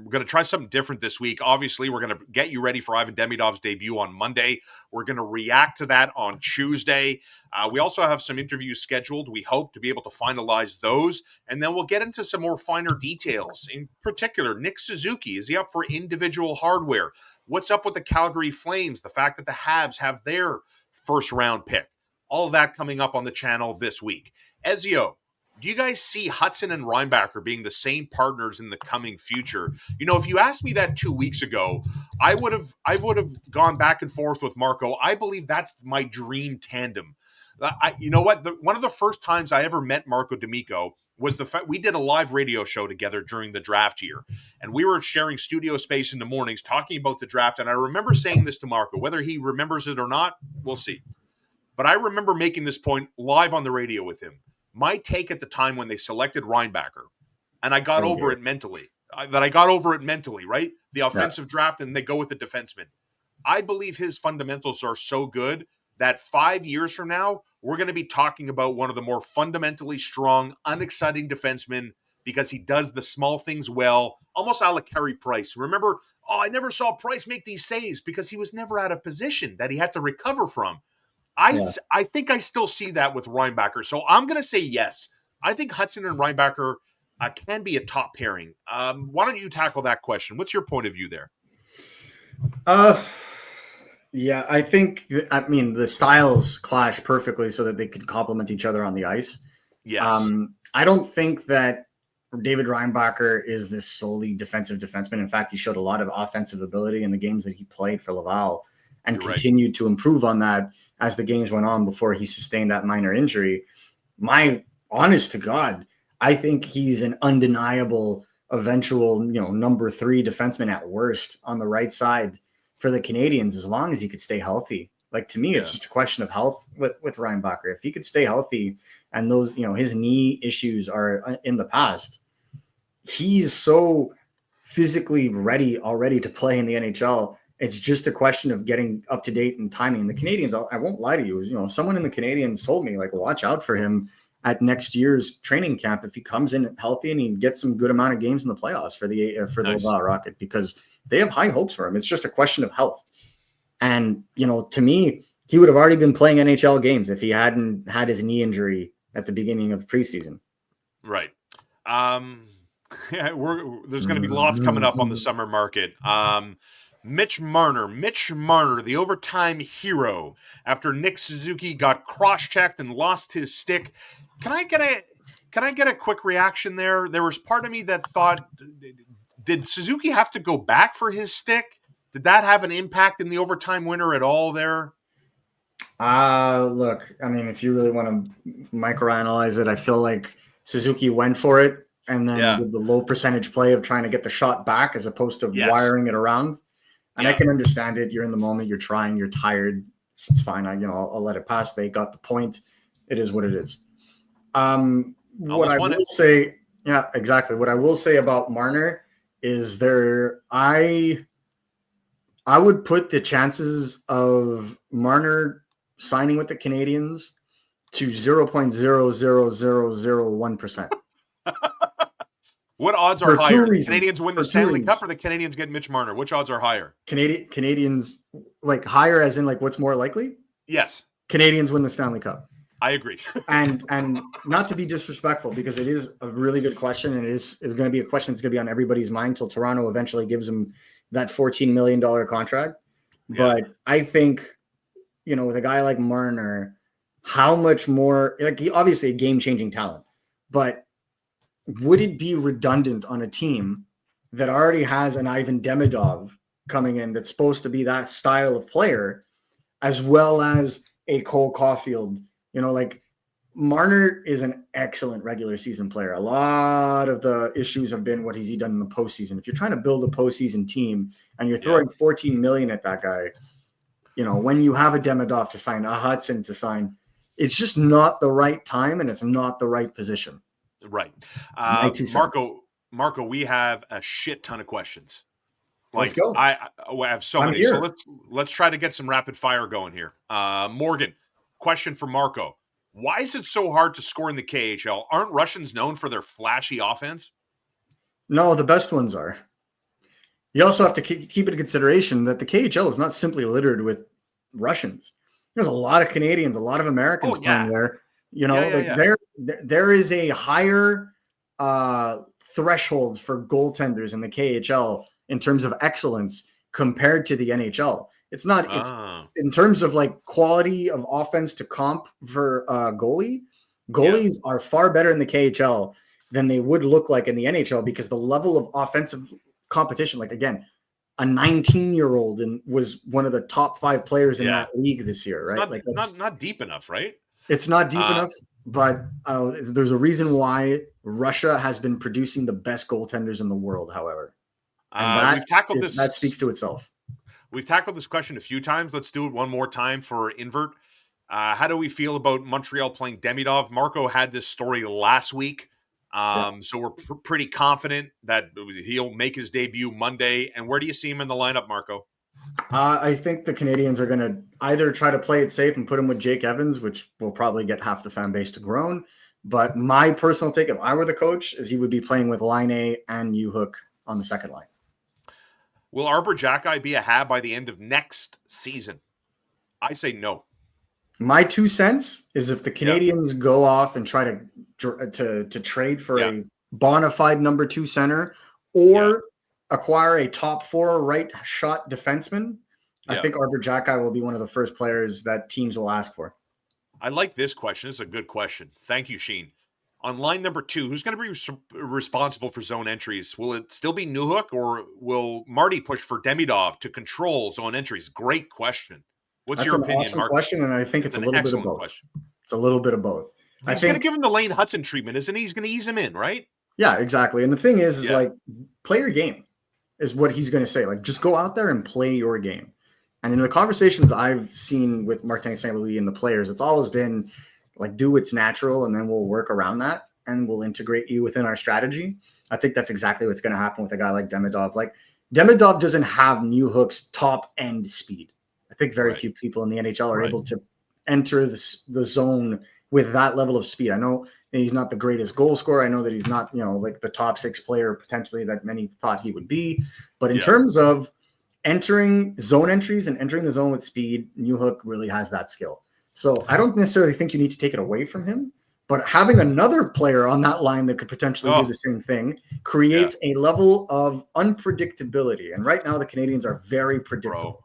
we're going to try something different this week. Obviously, we're going to get you ready for Ivan Demidov's debut on Monday. We're going to react to that on Tuesday. We also have some interviews scheduled. We hope to be able to finalize those. And then we'll get into some more finer details. In particular, Nick Suzuki, is he up for individual hardware? What's up with the Calgary Flames? The fact that the Habs have their first round pick. All of that coming up on the channel this week. Ezio, do you guys see Hudson and Reinbacher being the same partners in the coming future? You know, if you asked me that 2 weeks ago, I would have gone back and forth with Marco. I believe that's my dream tandem. You know what? One of the first times I ever met Marco D'Amico was the fact we did a live radio show together during the draft year, and we were sharing studio space in the mornings talking about the draft. And I remember saying this to Marco, whether he remembers it or not, we'll see. But I remember making this point live on the radio with him. My take at the time when they selected Reinbacher, and I got over it mentally, right? The offensive draft, and they go with the defenseman. I believe his fundamentals are so good that 5 years from now, we're going to be talking about one of the more fundamentally strong, unexciting defensemen because he does the small things well, almost a la Carey Price. Remember, I never saw Price make these saves because he was never out of position that he had to recover from. I think I still see that with Reinbacher. So I'm going to say yes. I think Hudson and Reinbacher can be a top pairing. Why don't you tackle that question? What's your point of view there? Yeah, I mean, the styles clash perfectly so that they could complement each other on the ice. Yes. I don't think that David Reinbacher is this solely defensive defenseman. In fact, he showed a lot of offensive ability in the games that he played for Laval and continued to improve on that as the games went on before he sustained that minor injury. My honest to God, I think he's an undeniable eventual, number 3 defenseman at worst on the right side for the Canadiens, as long as he could stay healthy. Like, to me, it's just a question of health with Reinbacher. If he could stay healthy and those, his knee issues are in the past, he's so physically ready already to play in the NHL. It's just a question of getting up to date and timing. The Canadiens, I won't lie to you, someone in the Canadiens told me, like, watch out for him at next year's training camp if he comes in healthy and he gets some good amount of games in the playoffs for the Laval Rocket, because they have high hopes for him. It's just a question of health. And, to me, he would have already been playing NHL games if he hadn't had his knee injury at the beginning of preseason. Right. There's going to be lots coming up on the summer market. Mitch Marner, the overtime hero, after Nick Suzuki got cross-checked and lost his stick. Can I get a quick reaction there? There was part of me that thought, did Suzuki have to go back for his stick? Did that have an impact in the overtime winner at all there? Look, I mean, if you really want to microanalyze it, I feel like Suzuki went for it and then did the low percentage play of trying to get the shot back as opposed to wiring it around. And I can understand it. You're in the moment. You're trying. You're tired. It's fine. I'll let it pass. They got the point. It is what it is. What I will say, exactly. What I will say about Marner is I would put the chances of Marner signing with the Canadiens to 0.00001%. What odds are higher? The Canadiens win the Stanley Cup or the Canadiens get Mitch Marner? Which odds are higher? Canadiens, like, higher as in, like, what's more likely? Yes. Canadiens win the Stanley Cup. I agree. and not to be disrespectful, because it is a really good question, and it is going to be a question that's going to be on everybody's mind till Toronto eventually gives him that $14 million contract. Yeah. But I think, with a guy like Marner, how much more, like, he obviously a game-changing talent, but would it be redundant on a team that already has an Ivan Demidov coming in that's supposed to be that style of player, as well as a Cole Caulfield? Like, Marner is an excellent regular season player. A lot of the issues have been what has he done in the postseason. If you're trying to build a postseason team and you're throwing $14 million at that guy, when you have a Demidov to sign, a Hudson to sign, it's just not the right time and it's not the right position. Right. Marco, Marco, we have a shit ton of questions. Let's go. I have so I'm many. here. So let's try to get some rapid fire going here. Morgan, question for Marco. Why is it so hard to score in the KHL? Aren't Russians known for their flashy offense? No, the best ones are. You also have to keep in consideration that the KHL is not simply littered with Russians. There's a lot of Canadians, a lot of Americans playing there. You know, there is a higher threshold for goaltenders in the KHL in terms of excellence compared to the NHL. It's not. It's in terms of like quality of offense to comp for goalies are far better in the KHL than they would look like in the NHL because the level of offensive competition, like again, a 19-year-old was one of the top 5 players in that league this year, right? It's not deep enough, right? It's not deep enough, but there's a reason why Russia has been producing the best goaltenders in the world, however. And that speaks to itself. We've tackled this question a few times. Let's do it one more time for Invert. How do we feel about Montreal playing Demidov? Marco had this story last week. So we're pretty confident that he'll make his debut Monday. And where do you see him in the lineup, Marco? I think the Canadiens are going to either try to play it safe and put him with Jake Evans, which will probably get half the fan base to groan. But my personal take, if I were the coach, is he would be playing with Line A and U-Hook on the second line. Will Arbor Jacki be a Hab by the end of next season? I say no. My 2 cents is if the Canadiens go off and try to trade for a bona fide number 2 center or acquire a top 4 right shot defenseman, I think Arbor Jacki will be one of the first players that teams will ask for. I like this question. It's a good question. Thank you, Sheen. On line number 2, who's going to be responsible for zone entries? Will it still be Newhook, or will Marty push for Demidov to control zone entries? Great question. What's your opinion, awesome question, and I think it's a little bit of both. Question. It's a little bit of both. He's going to give him the Lane Hudson treatment, isn't he? He's going to ease him in, right? Yeah, exactly. And the thing is like, play your game is what he's going to say. Like, just go out there and play your game. And in the conversations I've seen with Martine St and the players, it's always been like, do what's natural, and then we'll work around that, and we'll integrate you within our strategy. I think that's exactly what's going to happen with a guy like Demidov. Like, Demidov doesn't have Newhook's top end speed. I think very few people in the NHL are able to enter the zone with that level of speed. I know he's not the greatest goal scorer. I know that he's not, like the top 6 player potentially that many thought he would be. But in terms of entering zone entries and entering the zone with speed, Newhook really has that skill. So I don't necessarily think you need to take it away from him, but having another player on that line that could potentially do the same thing creates a level of unpredictability. And right now the Canadiens are very predictable.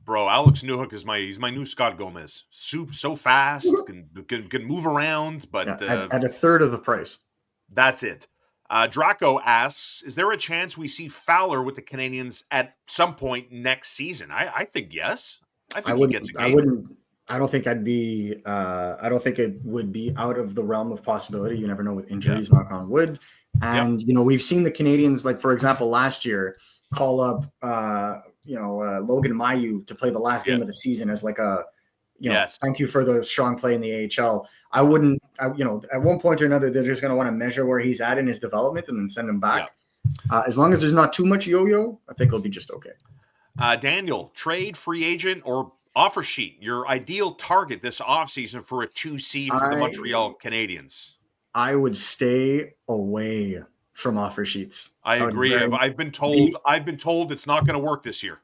Bro, Alex Newhook is he's my new Scott Gomez. So fast, can move around, but at a third of the price. That's it. Draco asks, is there a chance we see Fowler with the Canadiens at some point next season? I think yes. I think he gets a game. I don't think it would be out of the realm of possibility. You never know with injuries, knock on wood. And, we've seen the Canadiens, like, for example, last year, call up, Logan Mailloux to play the last game of the season as like a, thank you for the strong play in the AHL. I wouldn't, at one point or another, they're just going to want to measure where he's at in his development and then send him back. As long as there's not too much yo-yo, I think it'll be just okay. Daniel, trade, free agent, or offer sheet, your ideal target this offseason for a 2C for the Montreal Canadiens? I would stay away from offer sheets. I agree. I've been told it's not going to work this year.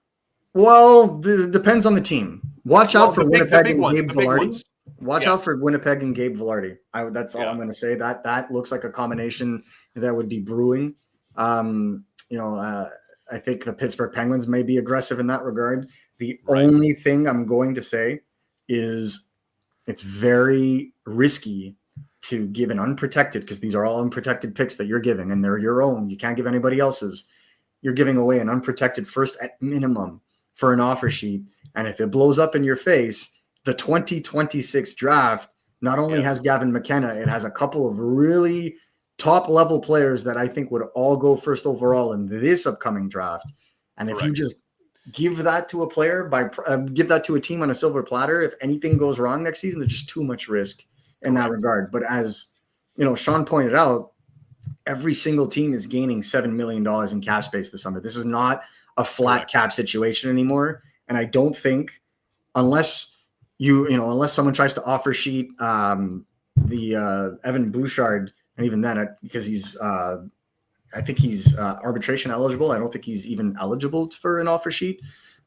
Well, it depends on the team. Watch out for Winnipeg and Gabe Vilardi. Watch out for Winnipeg and Gabe Vilardi. That's all I'm going to say. That looks like a combination that would be brewing. I think the Pittsburgh Penguins may be aggressive in that regard. The only thing I'm going to say is it's very risky to give an unprotected, because these are all unprotected picks that you're giving, and they're your own. You can't give anybody else's. You're giving away an unprotected first at minimum for an offer sheet. And if it blows up in your face, the 2026 draft not only has Gavin McKenna, it has a couple of really top level players that I think would all go first overall in this upcoming draft. And if you just give that to a player, give that to a team on a silver platter, if anything goes wrong next season, there's just too much risk in that regard. But as Shaun pointed out, every single team is gaining $7 million in cap space this summer. This is not a flat cap situation anymore. And I don't think, unless unless someone tries to offer sheet the Evan Bouchard, and even then, because he's I think he's arbitration eligible. I don't think he's even eligible for an offer sheet,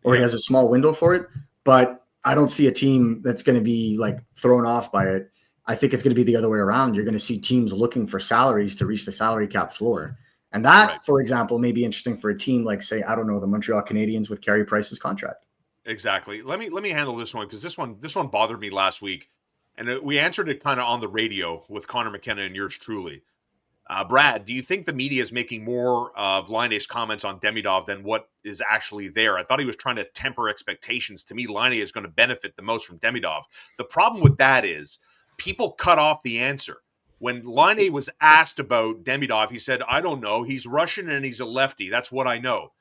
or he has a small window for it. But I don't see a team that's going to be like thrown off by it. I think it's going to be the other way around. You're going to see teams looking for salaries to reach the salary cap floor. And that, for example, may be interesting for a team like, say, I don't know, the Montreal Canadiens with Carey Price's contract. Exactly. Let me handle this one, because this one bothered me last week, and we answered it kind of on the radio with Connor McKenna and yours truly. Brad, do you think the media is making more of Laine's comments on Demidov than what is actually there? I thought he was trying to temper expectations. To me, Laine is going to benefit the most from Demidov. The problem with that is people cut off the answer. When Laine was asked about Demidov, he said, I don't know. He's Russian and he's a lefty. That's what I know.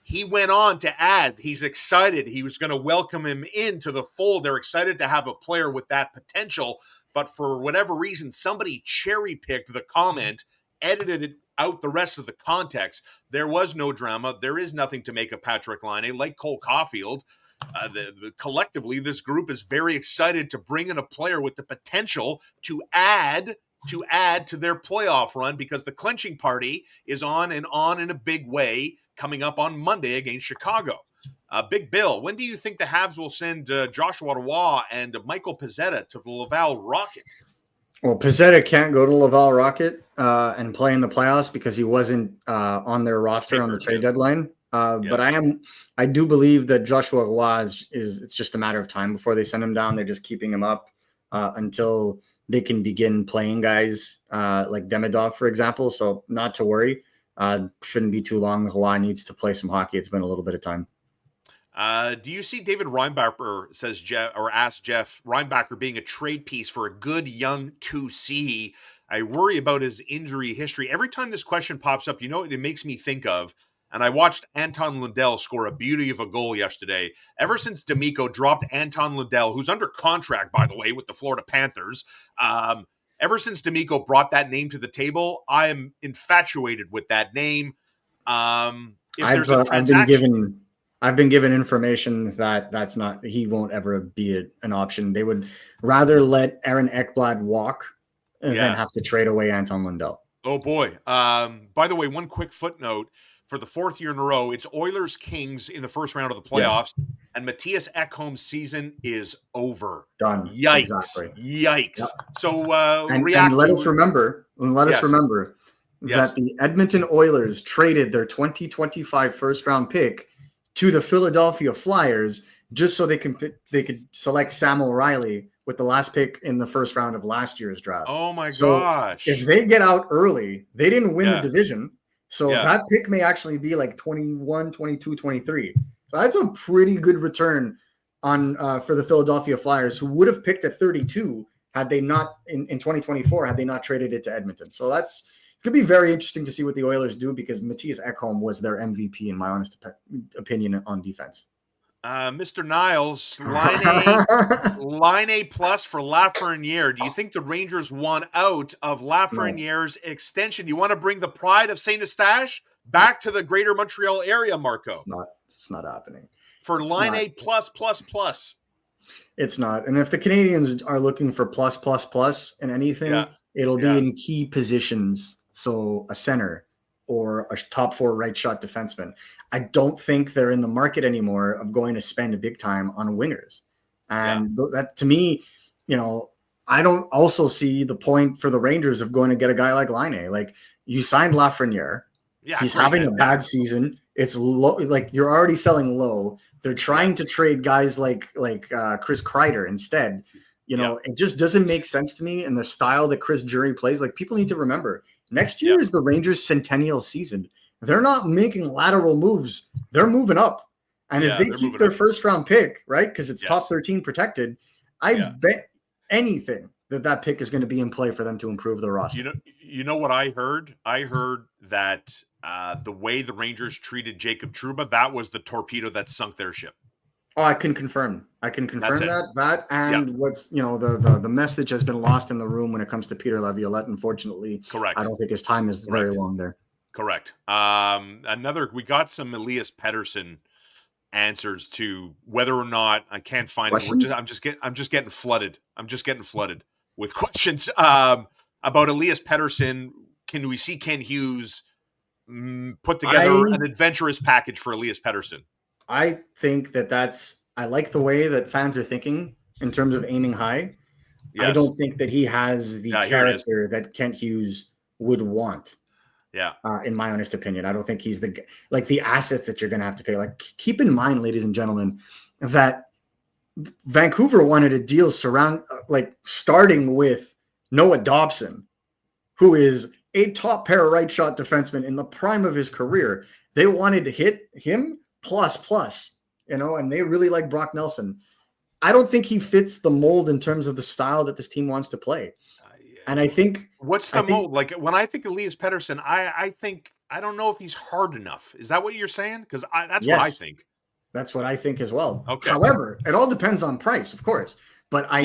He went on to add he's excited. He was going to welcome him into the fold. They're excited to have a player with that potential. But for whatever reason, somebody cherry-picked the comment, edited it out the rest of the context. There was no drama. There is nothing to make of Patrick Laine. Like Cole Caulfield, collectively, this group is very excited to bring in a player with the potential to add to their playoff run, because the clinching party is on in a big way coming up on Monday against Chicago. Big Bill, when do you think the Habs will send Joshua Roy and Michael Pezzetta to the Laval Rocket? Well, Pezzetta can't go to Laval Rocket and play in the playoffs because he wasn't on their roster on the trade deadline. But I do believe that Joshua Roy it's just a matter of time before they send him down. They're just keeping him up until they can begin playing guys like Demidov, for example. So not to worry. Shouldn't be too long. Roy needs to play some hockey. It's been a little bit of time. Do you see David Reinbacher asks Jeff Reinbacher being a trade piece for a good young 2C? I worry about his injury history. Every time this question pops up, you know what it makes me think of? And I watched Anton Lundell score a beauty of a goal yesterday. Ever since D'Amico dropped Anton Lundell, who's under contract, by the way, with the Florida Panthers, ever since D'Amico brought that name to the table, I am infatuated with that name. I've been given information that's not, he won't ever be an option. They would rather let Aaron Ekblad walk than have to trade away Anton Lundell. Oh boy. By the way, one quick footnote: for the fourth year in a row, it's Oilers Kings in the first round of the playoffs, and Matthias Ekholm's season is over. Done. Yikes! Exactly. Yikes! Yep. So and let us remember that the Edmonton Oilers traded their 2025 first round pick to the Philadelphia Flyers just so they could select Sam O'Reilly with the last pick in the first round of last year's draft. Oh my gosh. If they get out early, they didn't win the division. So that pick may actually be like 21, 22, 23. So that's a pretty good return on for the Philadelphia Flyers, who would have picked at 32 had they not in 2024, had they not traded it to Edmonton. So it's going to be very interesting to see what the Oilers do, because Matthias Ekholm was their MVP, in my honest opinion, on defense. Mr. Niles, line A plus for Lafreniere. Do you think the Rangers want out of Lafreniere's extension? You want to bring the pride of Saint Eustache back to the greater Montreal area, Marco? It's not happening. For line A plus. It's not. And if the Canadiens are looking for plus in anything, it'll be in key positions. So a center or a top four right shot defenseman. I don't think they're in the market anymore of going to spend a big time on wingers. And that, to me, I don't also see the point for the Rangers of going to get a guy like Laine. Like, you signed Lafreniere. He's having a bad season. It's low. Like, you're already selling low. They're trying to trade guys like Chris Kreider instead. It just doesn't make sense to me. And the style that Chris Drury plays, like, people need to remember, next year is the Rangers' centennial season. They're not making lateral moves. They're moving up. And if they keep their first round pick, right, because it's top 13 protected, I bet anything that pick is going to be in play for them to improve their roster. You know what I heard? I heard that the way the Rangers treated Jacob Trouba, that was the torpedo that sunk their ship. Oh, I can confirm. That and what's the message has been lost in the room when it comes to Peter Laviolette. Unfortunately, Correct. I don't think his time is very long there. Correct. We got some Elias Pettersson answers to whether or not I can't find it. I'm just getting flooded. I'm just getting flooded with questions about Elias Pettersson. Can we see Ken Hughes put together an adventurous package for Elias Pettersson? I think I like the way that fans are thinking in terms of aiming high. Yes. I don't think that he has the character that Kent Hughes would want. Yeah. In my honest opinion, I don't think he's the assets that you're going to have to pay. Like, keep in mind, ladies and gentlemen, that Vancouver wanted a deal starting with Noah Dobson, who is a top pair right shot defenseman in the prime of his career. They wanted to hit him plus, and they really like Brock Nelson. I don't think he fits the mold in terms of the style that this team wants to play. And I think what's the mold? Like, when I think Elias Pettersson, I think I don't know if he's hard enough. Is that what you're saying? Because that's what I think. That's what I think as well. Okay. However, it all depends on price, of course. But I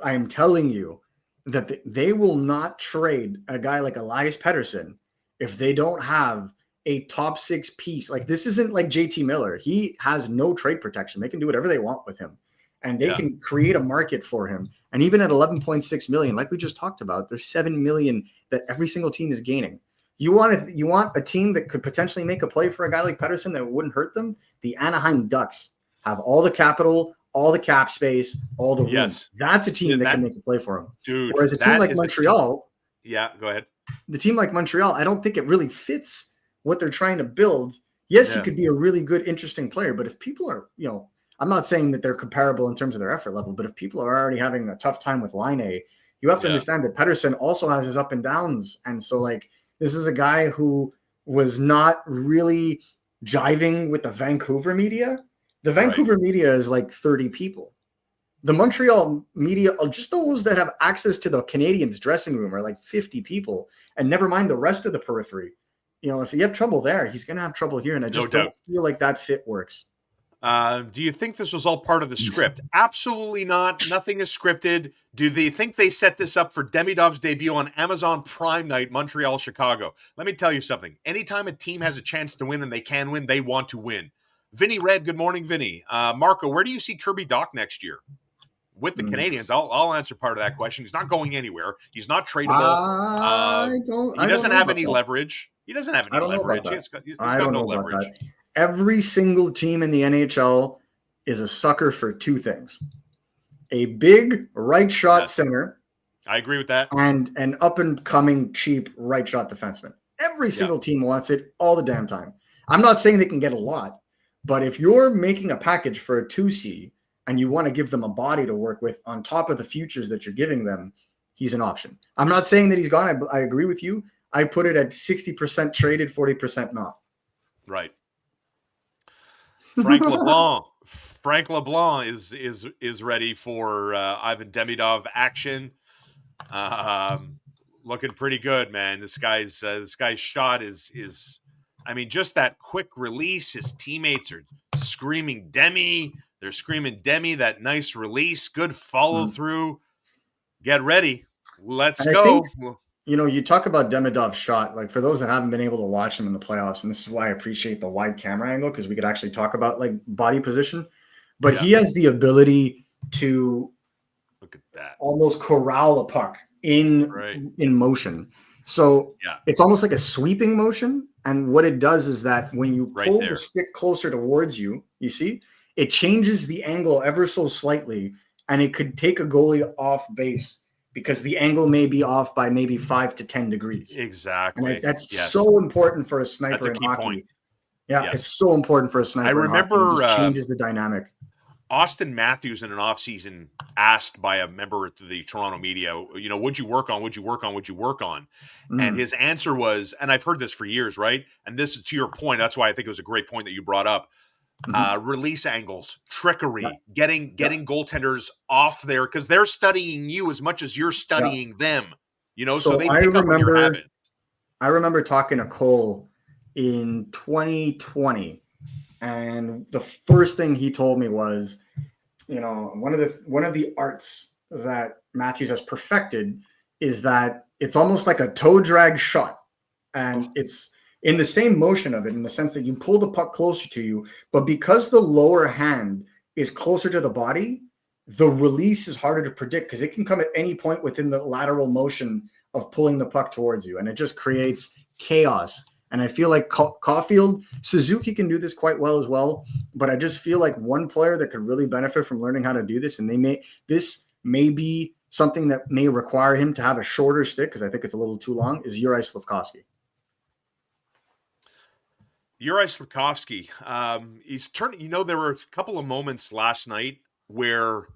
am telling you that they will not trade a guy like Elias Pettersson if they don't have a top 6 piece. Like, this isn't like JT Miller. He has no trade protection. They can do whatever they want with him. And they can create a market for him. And even at 11.6 million, like we just talked about, there's 7 million that every single team is gaining. You want a team that could potentially make a play for a guy like Pettersson that wouldn't hurt them? The Anaheim Ducks have all the capital, all the cap space, all the room. Yes. That's a team that can make a play for him. Dude, whereas a team like Montreal, go ahead. The team like Montreal, I don't think it really fits what they're trying to build. Yes, he could be a really good, interesting player, but if people are, I'm not saying that they're comparable in terms of their effort level, but if people are already having a tough time with line A, you have to understand that Pettersson also has his up and downs. And so, this is a guy who was not really jiving with the Vancouver media. The Vancouver media is like 30 people. The Montreal media, just those that have access to the Canadiens dressing room, are like 50 people. And never mind the rest of the periphery. If you have trouble there, he's going to have trouble here. And I just don't feel like that fit works. Do you think this was all part of the script? Absolutely not. Nothing is scripted. Do they think they set this up for Demidov's debut on Amazon Prime night, Montreal, Chicago? Let me tell you something. Anytime a team has a chance to win and they can win, they want to win. Vinny Red, good morning, Vinny. Marco, where do you see Kirby Dach next year? With the Canadiens, I'll answer part of that question. He's not going anywhere. He's not tradable. He doesn't have any leverage. He doesn't have any leverage. He's got no leverage. Every single team in the NHL is a sucker for two things: a big right shot center. I agree with that. And an up and coming cheap right shot defenseman. Every single team wants it all the damn time. I'm not saying they can get a lot, but if you're making a package for a 2C and you want to give them a body to work with on top of the futures that you're giving them, he's an option. I'm not saying that he's gone. I agree with you. I put it at 60% traded, 40% not. Right. Frank LeBlanc is ready for Ivan Demidov action. Looking pretty good, man. This guy's shot is I mean, just that quick release. His teammates are screaming Demi. They're screaming Demi. That nice release, good follow through. Get ready. Let's go. You talk about Demidov's shot, like for those that haven't been able to watch him in the playoffs, and this is why I appreciate the wide camera angle, because we could actually talk about like body position, but he has the ability to look at that, almost corral a puck in motion. So it's almost like a sweeping motion. And what it does is that when you pull the stick closer towards you, you see, it changes the angle ever so slightly, and it could take a goalie off base, because the angle may be off by maybe 5 to 10 degrees. Exactly. And that's so important for a sniper in hockey. Point. It's so important for a sniper. I remember it just changes the dynamic. Austin Matthews in an offseason asked by a member of the Toronto media, what'd you work on? What'd you work on? What'd you work on? And his answer was, and I've heard this for years, right? And this is to your point. That's why I think it was a great point that you brought up. Release angles, trickery, getting goaltenders off there, because they're studying you as much as you're studying them. So they pick up on your habits. I remember talking to Cole in 2020, And the first thing he told me was, you know, one of the arts that Matthews has perfected is that it's almost like a toe drag shot. And it's in the same motion of it, in the sense that you pull the puck closer to you, but because the lower hand is closer to the body, the release is harder to predict because it can come at any point within the lateral motion of pulling the puck towards you. And it just creates chaos. And I feel like Caulfield, Suzuki can do this quite well as well. But I just feel like one player that could really benefit from learning how to do this, and this may be something that may require him to have a shorter stick, because I think it's a little too long, is Juraj Slafkovsky. Juraj Slafkovsky, he's turning. You know, there were a couple of moments last night where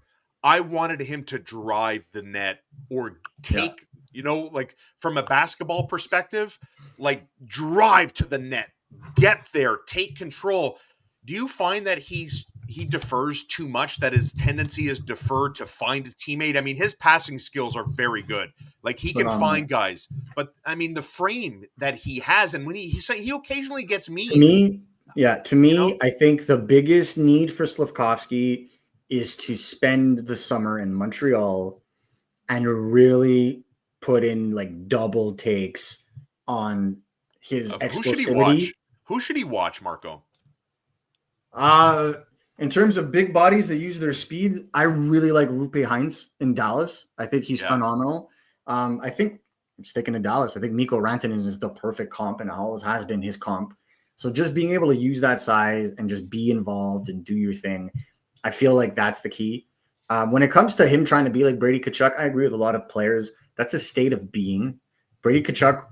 I wanted him to drive the net or take, you know, like from a basketball perspective, like drive to the net, get there, take control. Do you find that he defers too much, that his tendency is defer to find a teammate? I mean, his passing skills are very good. Like he can find guys, but I mean, the frame that he has, and when he occasionally gets mean. To me, you know? I think the biggest need for Slafkovsky is to spend the summer in Montreal and really put in like double takes on his explosivity. Who should he watch, Marco? In terms of big bodies that use their speed, I really like Rupe Heinz in Dallas. I think he's phenomenal. I think, sticking to Dallas, I think Mikko Rantanen is the perfect comp and always has been his comp. So just being able to use that size and just be involved and do your thing, I feel like that's the key. When it comes to him trying to be like Brady Tkachuk, I agree with a lot of players. That's a state of being. Brady Tkachuk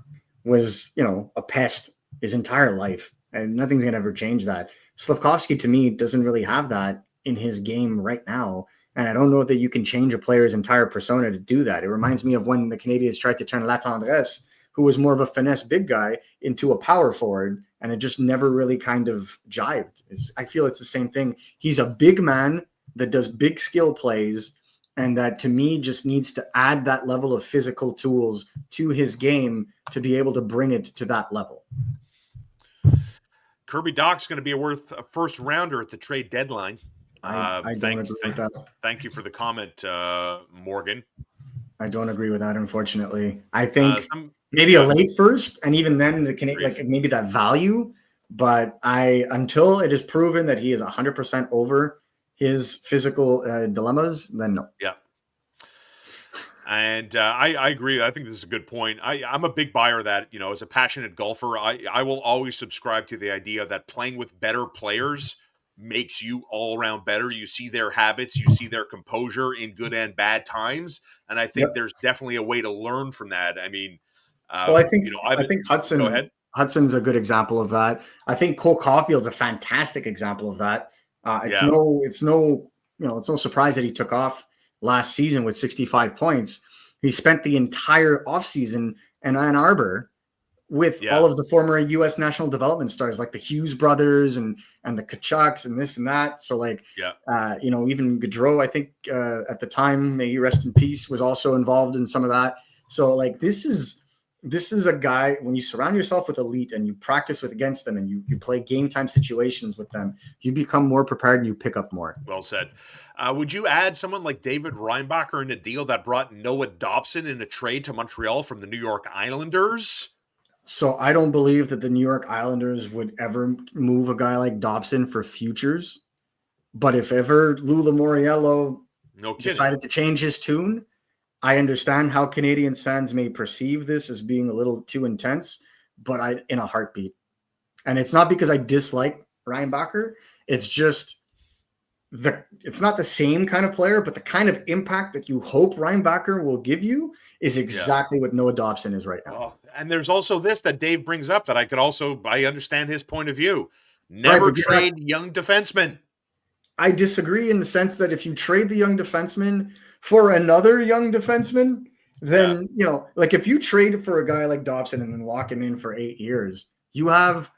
was, you know, a pest his entire life, and nothing's going to ever change that. Slafkovsky, to me, doesn't really have that in his game right now. And I don't know that you can change a player's entire persona to do that. It reminds me of when the Canadiens tried to turn Latendresse, who was more of a finesse big guy, into a power forward, and it just never really kind of jived. I feel it's the same thing. He's a big man that does big skill plays, and that to me just needs to add that level of physical tools to his game to be able to bring it to that level. Kirby Dach's going to be worth a first rounder at the trade deadline. I don't agree with that. Thank you for the comment, Morgan. I don't agree with that, unfortunately. I think maybe a late first, and even then like maybe that value. But until it is proven that he is 100% over his physical dilemmas, then no. Yeah. And I agree. I think this is a good point. I'm a big buyer of that, you know, as a passionate golfer, I will always subscribe to the idea that playing with better players makes you all around better. You see their habits, you see their composure in good and bad times. And I think there's definitely a way to learn from that. I mean, I think Hudson, go ahead. Hudson's a good example of that. I think Cole Caulfield's a fantastic example of that. It's no surprise that he took off last season with 65 points. He spent the entire offseason in Ann Arbor with all of the former U.S. national development stars, like the Hughes brothers and the Tkachuks and this and that. So even Gaudreau, I think at the time, may he rest in peace, was also involved in some of that. So like this is a guy, when you surround yourself with elite and you practice against them and you play game time situations with them, you become more prepared and you pick up more. Well said. Would you add someone like David Reinbacher in a deal that brought Noah Dobson in a trade to Montreal from the New York Islanders? So I don't believe that the New York Islanders would ever move a guy like Dobson for futures. But if ever Lou Lamoriello decided to change his tune, I understand how Canadiens fans may perceive this as being a little too intense, but in a heartbeat. And it's not because I dislike Reinbacher. It's just it's not the same kind of player, but the kind of impact that you hope Reinbacher will give you is exactly what Noah Dobson is right now. And there's also this that Dave brings up that I understand his point of view. Never trade young defensemen. I disagree in the sense that if you trade the young defenseman for another young defenseman, then, like if you trade for a guy like Dobson and then lock him in for 8 years, you have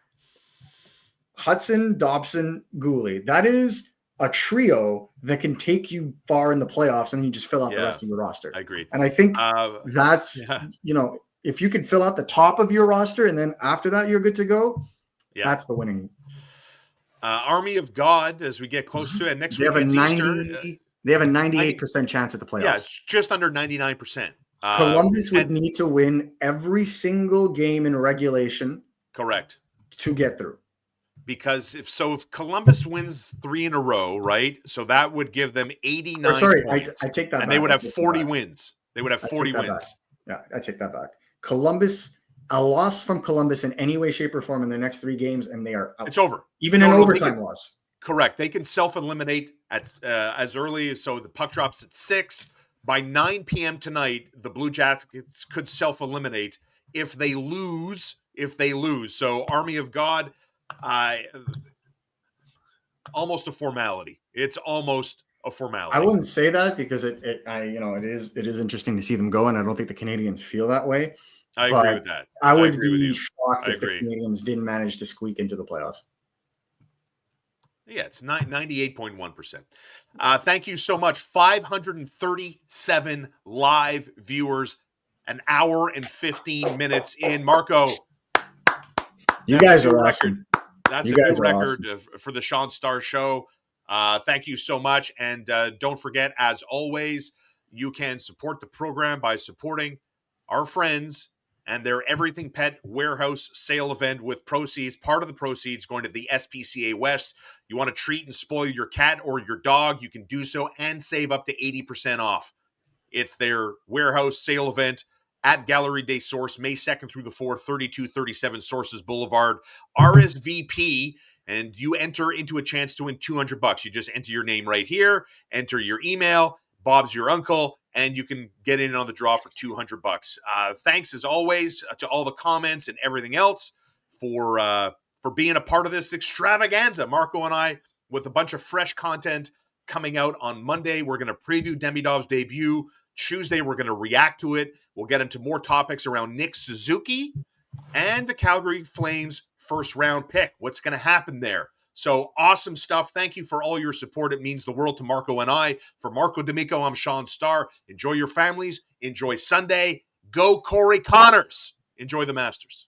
Hudson, Dobson, Goulet. That is a trio that can take you far in the playoffs, and you just fill out the rest of your roster. I agree. And I think that's, if you can fill out the top of your roster and then after that you're good to go, that's the winning. Army of God, as we get close to it. Next They week have a it's Easter. They have a 98% chance at the Yeah, playoffs. it's just under 99%. Columbus would need to win every single game in regulation. Correct. To get through. Because if Columbus wins 3 in a row, right? So that would give them 89 points. I take that and back. they would have 40 wins. They would have 40 wins. Back. Yeah, I take that back. A loss from Columbus in any way, shape, or form in the next 3 games, and they are out. It's over. Even an overtime loss. Correct. They can self-eliminate at as early as, so the puck drops at 6. By 9 p.m. tonight, the Blue Jackets could self-eliminate if they lose. So Army of God, almost a formality. It's almost a formality. I wouldn't say that because it is interesting to see them go, and I don't think the Canadiens feel that way. I agree with that. I would be shocked if the Canadiens didn't manage to squeak into the playoffs. Yeah, it's 98.1%. Thank you so much. 537 live viewers, an hour and 15 minutes in. Marco, you guys are awesome. That's a new record for the Shaun Starr Show. Thank you so much. And don't forget, as always, you can support the program by supporting our friends and their Everything Pet Warehouse sale event with proceeds, part of the proceeds going to the SPCA West. You want to treat and spoil your cat or your dog, you can do so and save up to 80% off. It's their warehouse sale event at Gallery des Sources, May 2nd through the 4th, 3237 Sources Boulevard. RSVP, and you enter into a chance to win $200. You just enter your name right here, enter your email, Bob's your uncle, and you can get in on the draw for $200. Thanks as always to all the comments and everything else for being a part of this extravaganza. Marco and I, with a bunch of fresh content coming out on Monday. We're going to preview Demidov's debut. Tuesday, we're going to react to it. We'll get into more topics around Nick Suzuki and the Calgary Flames first round pick. What's going to happen there? So awesome stuff. Thank you for all your support. It means the world to Marco and I. For Marco D'Amico, I'm Shaun Starr. Enjoy your families. Enjoy Sunday. Go Corey Connors. Enjoy the Masters.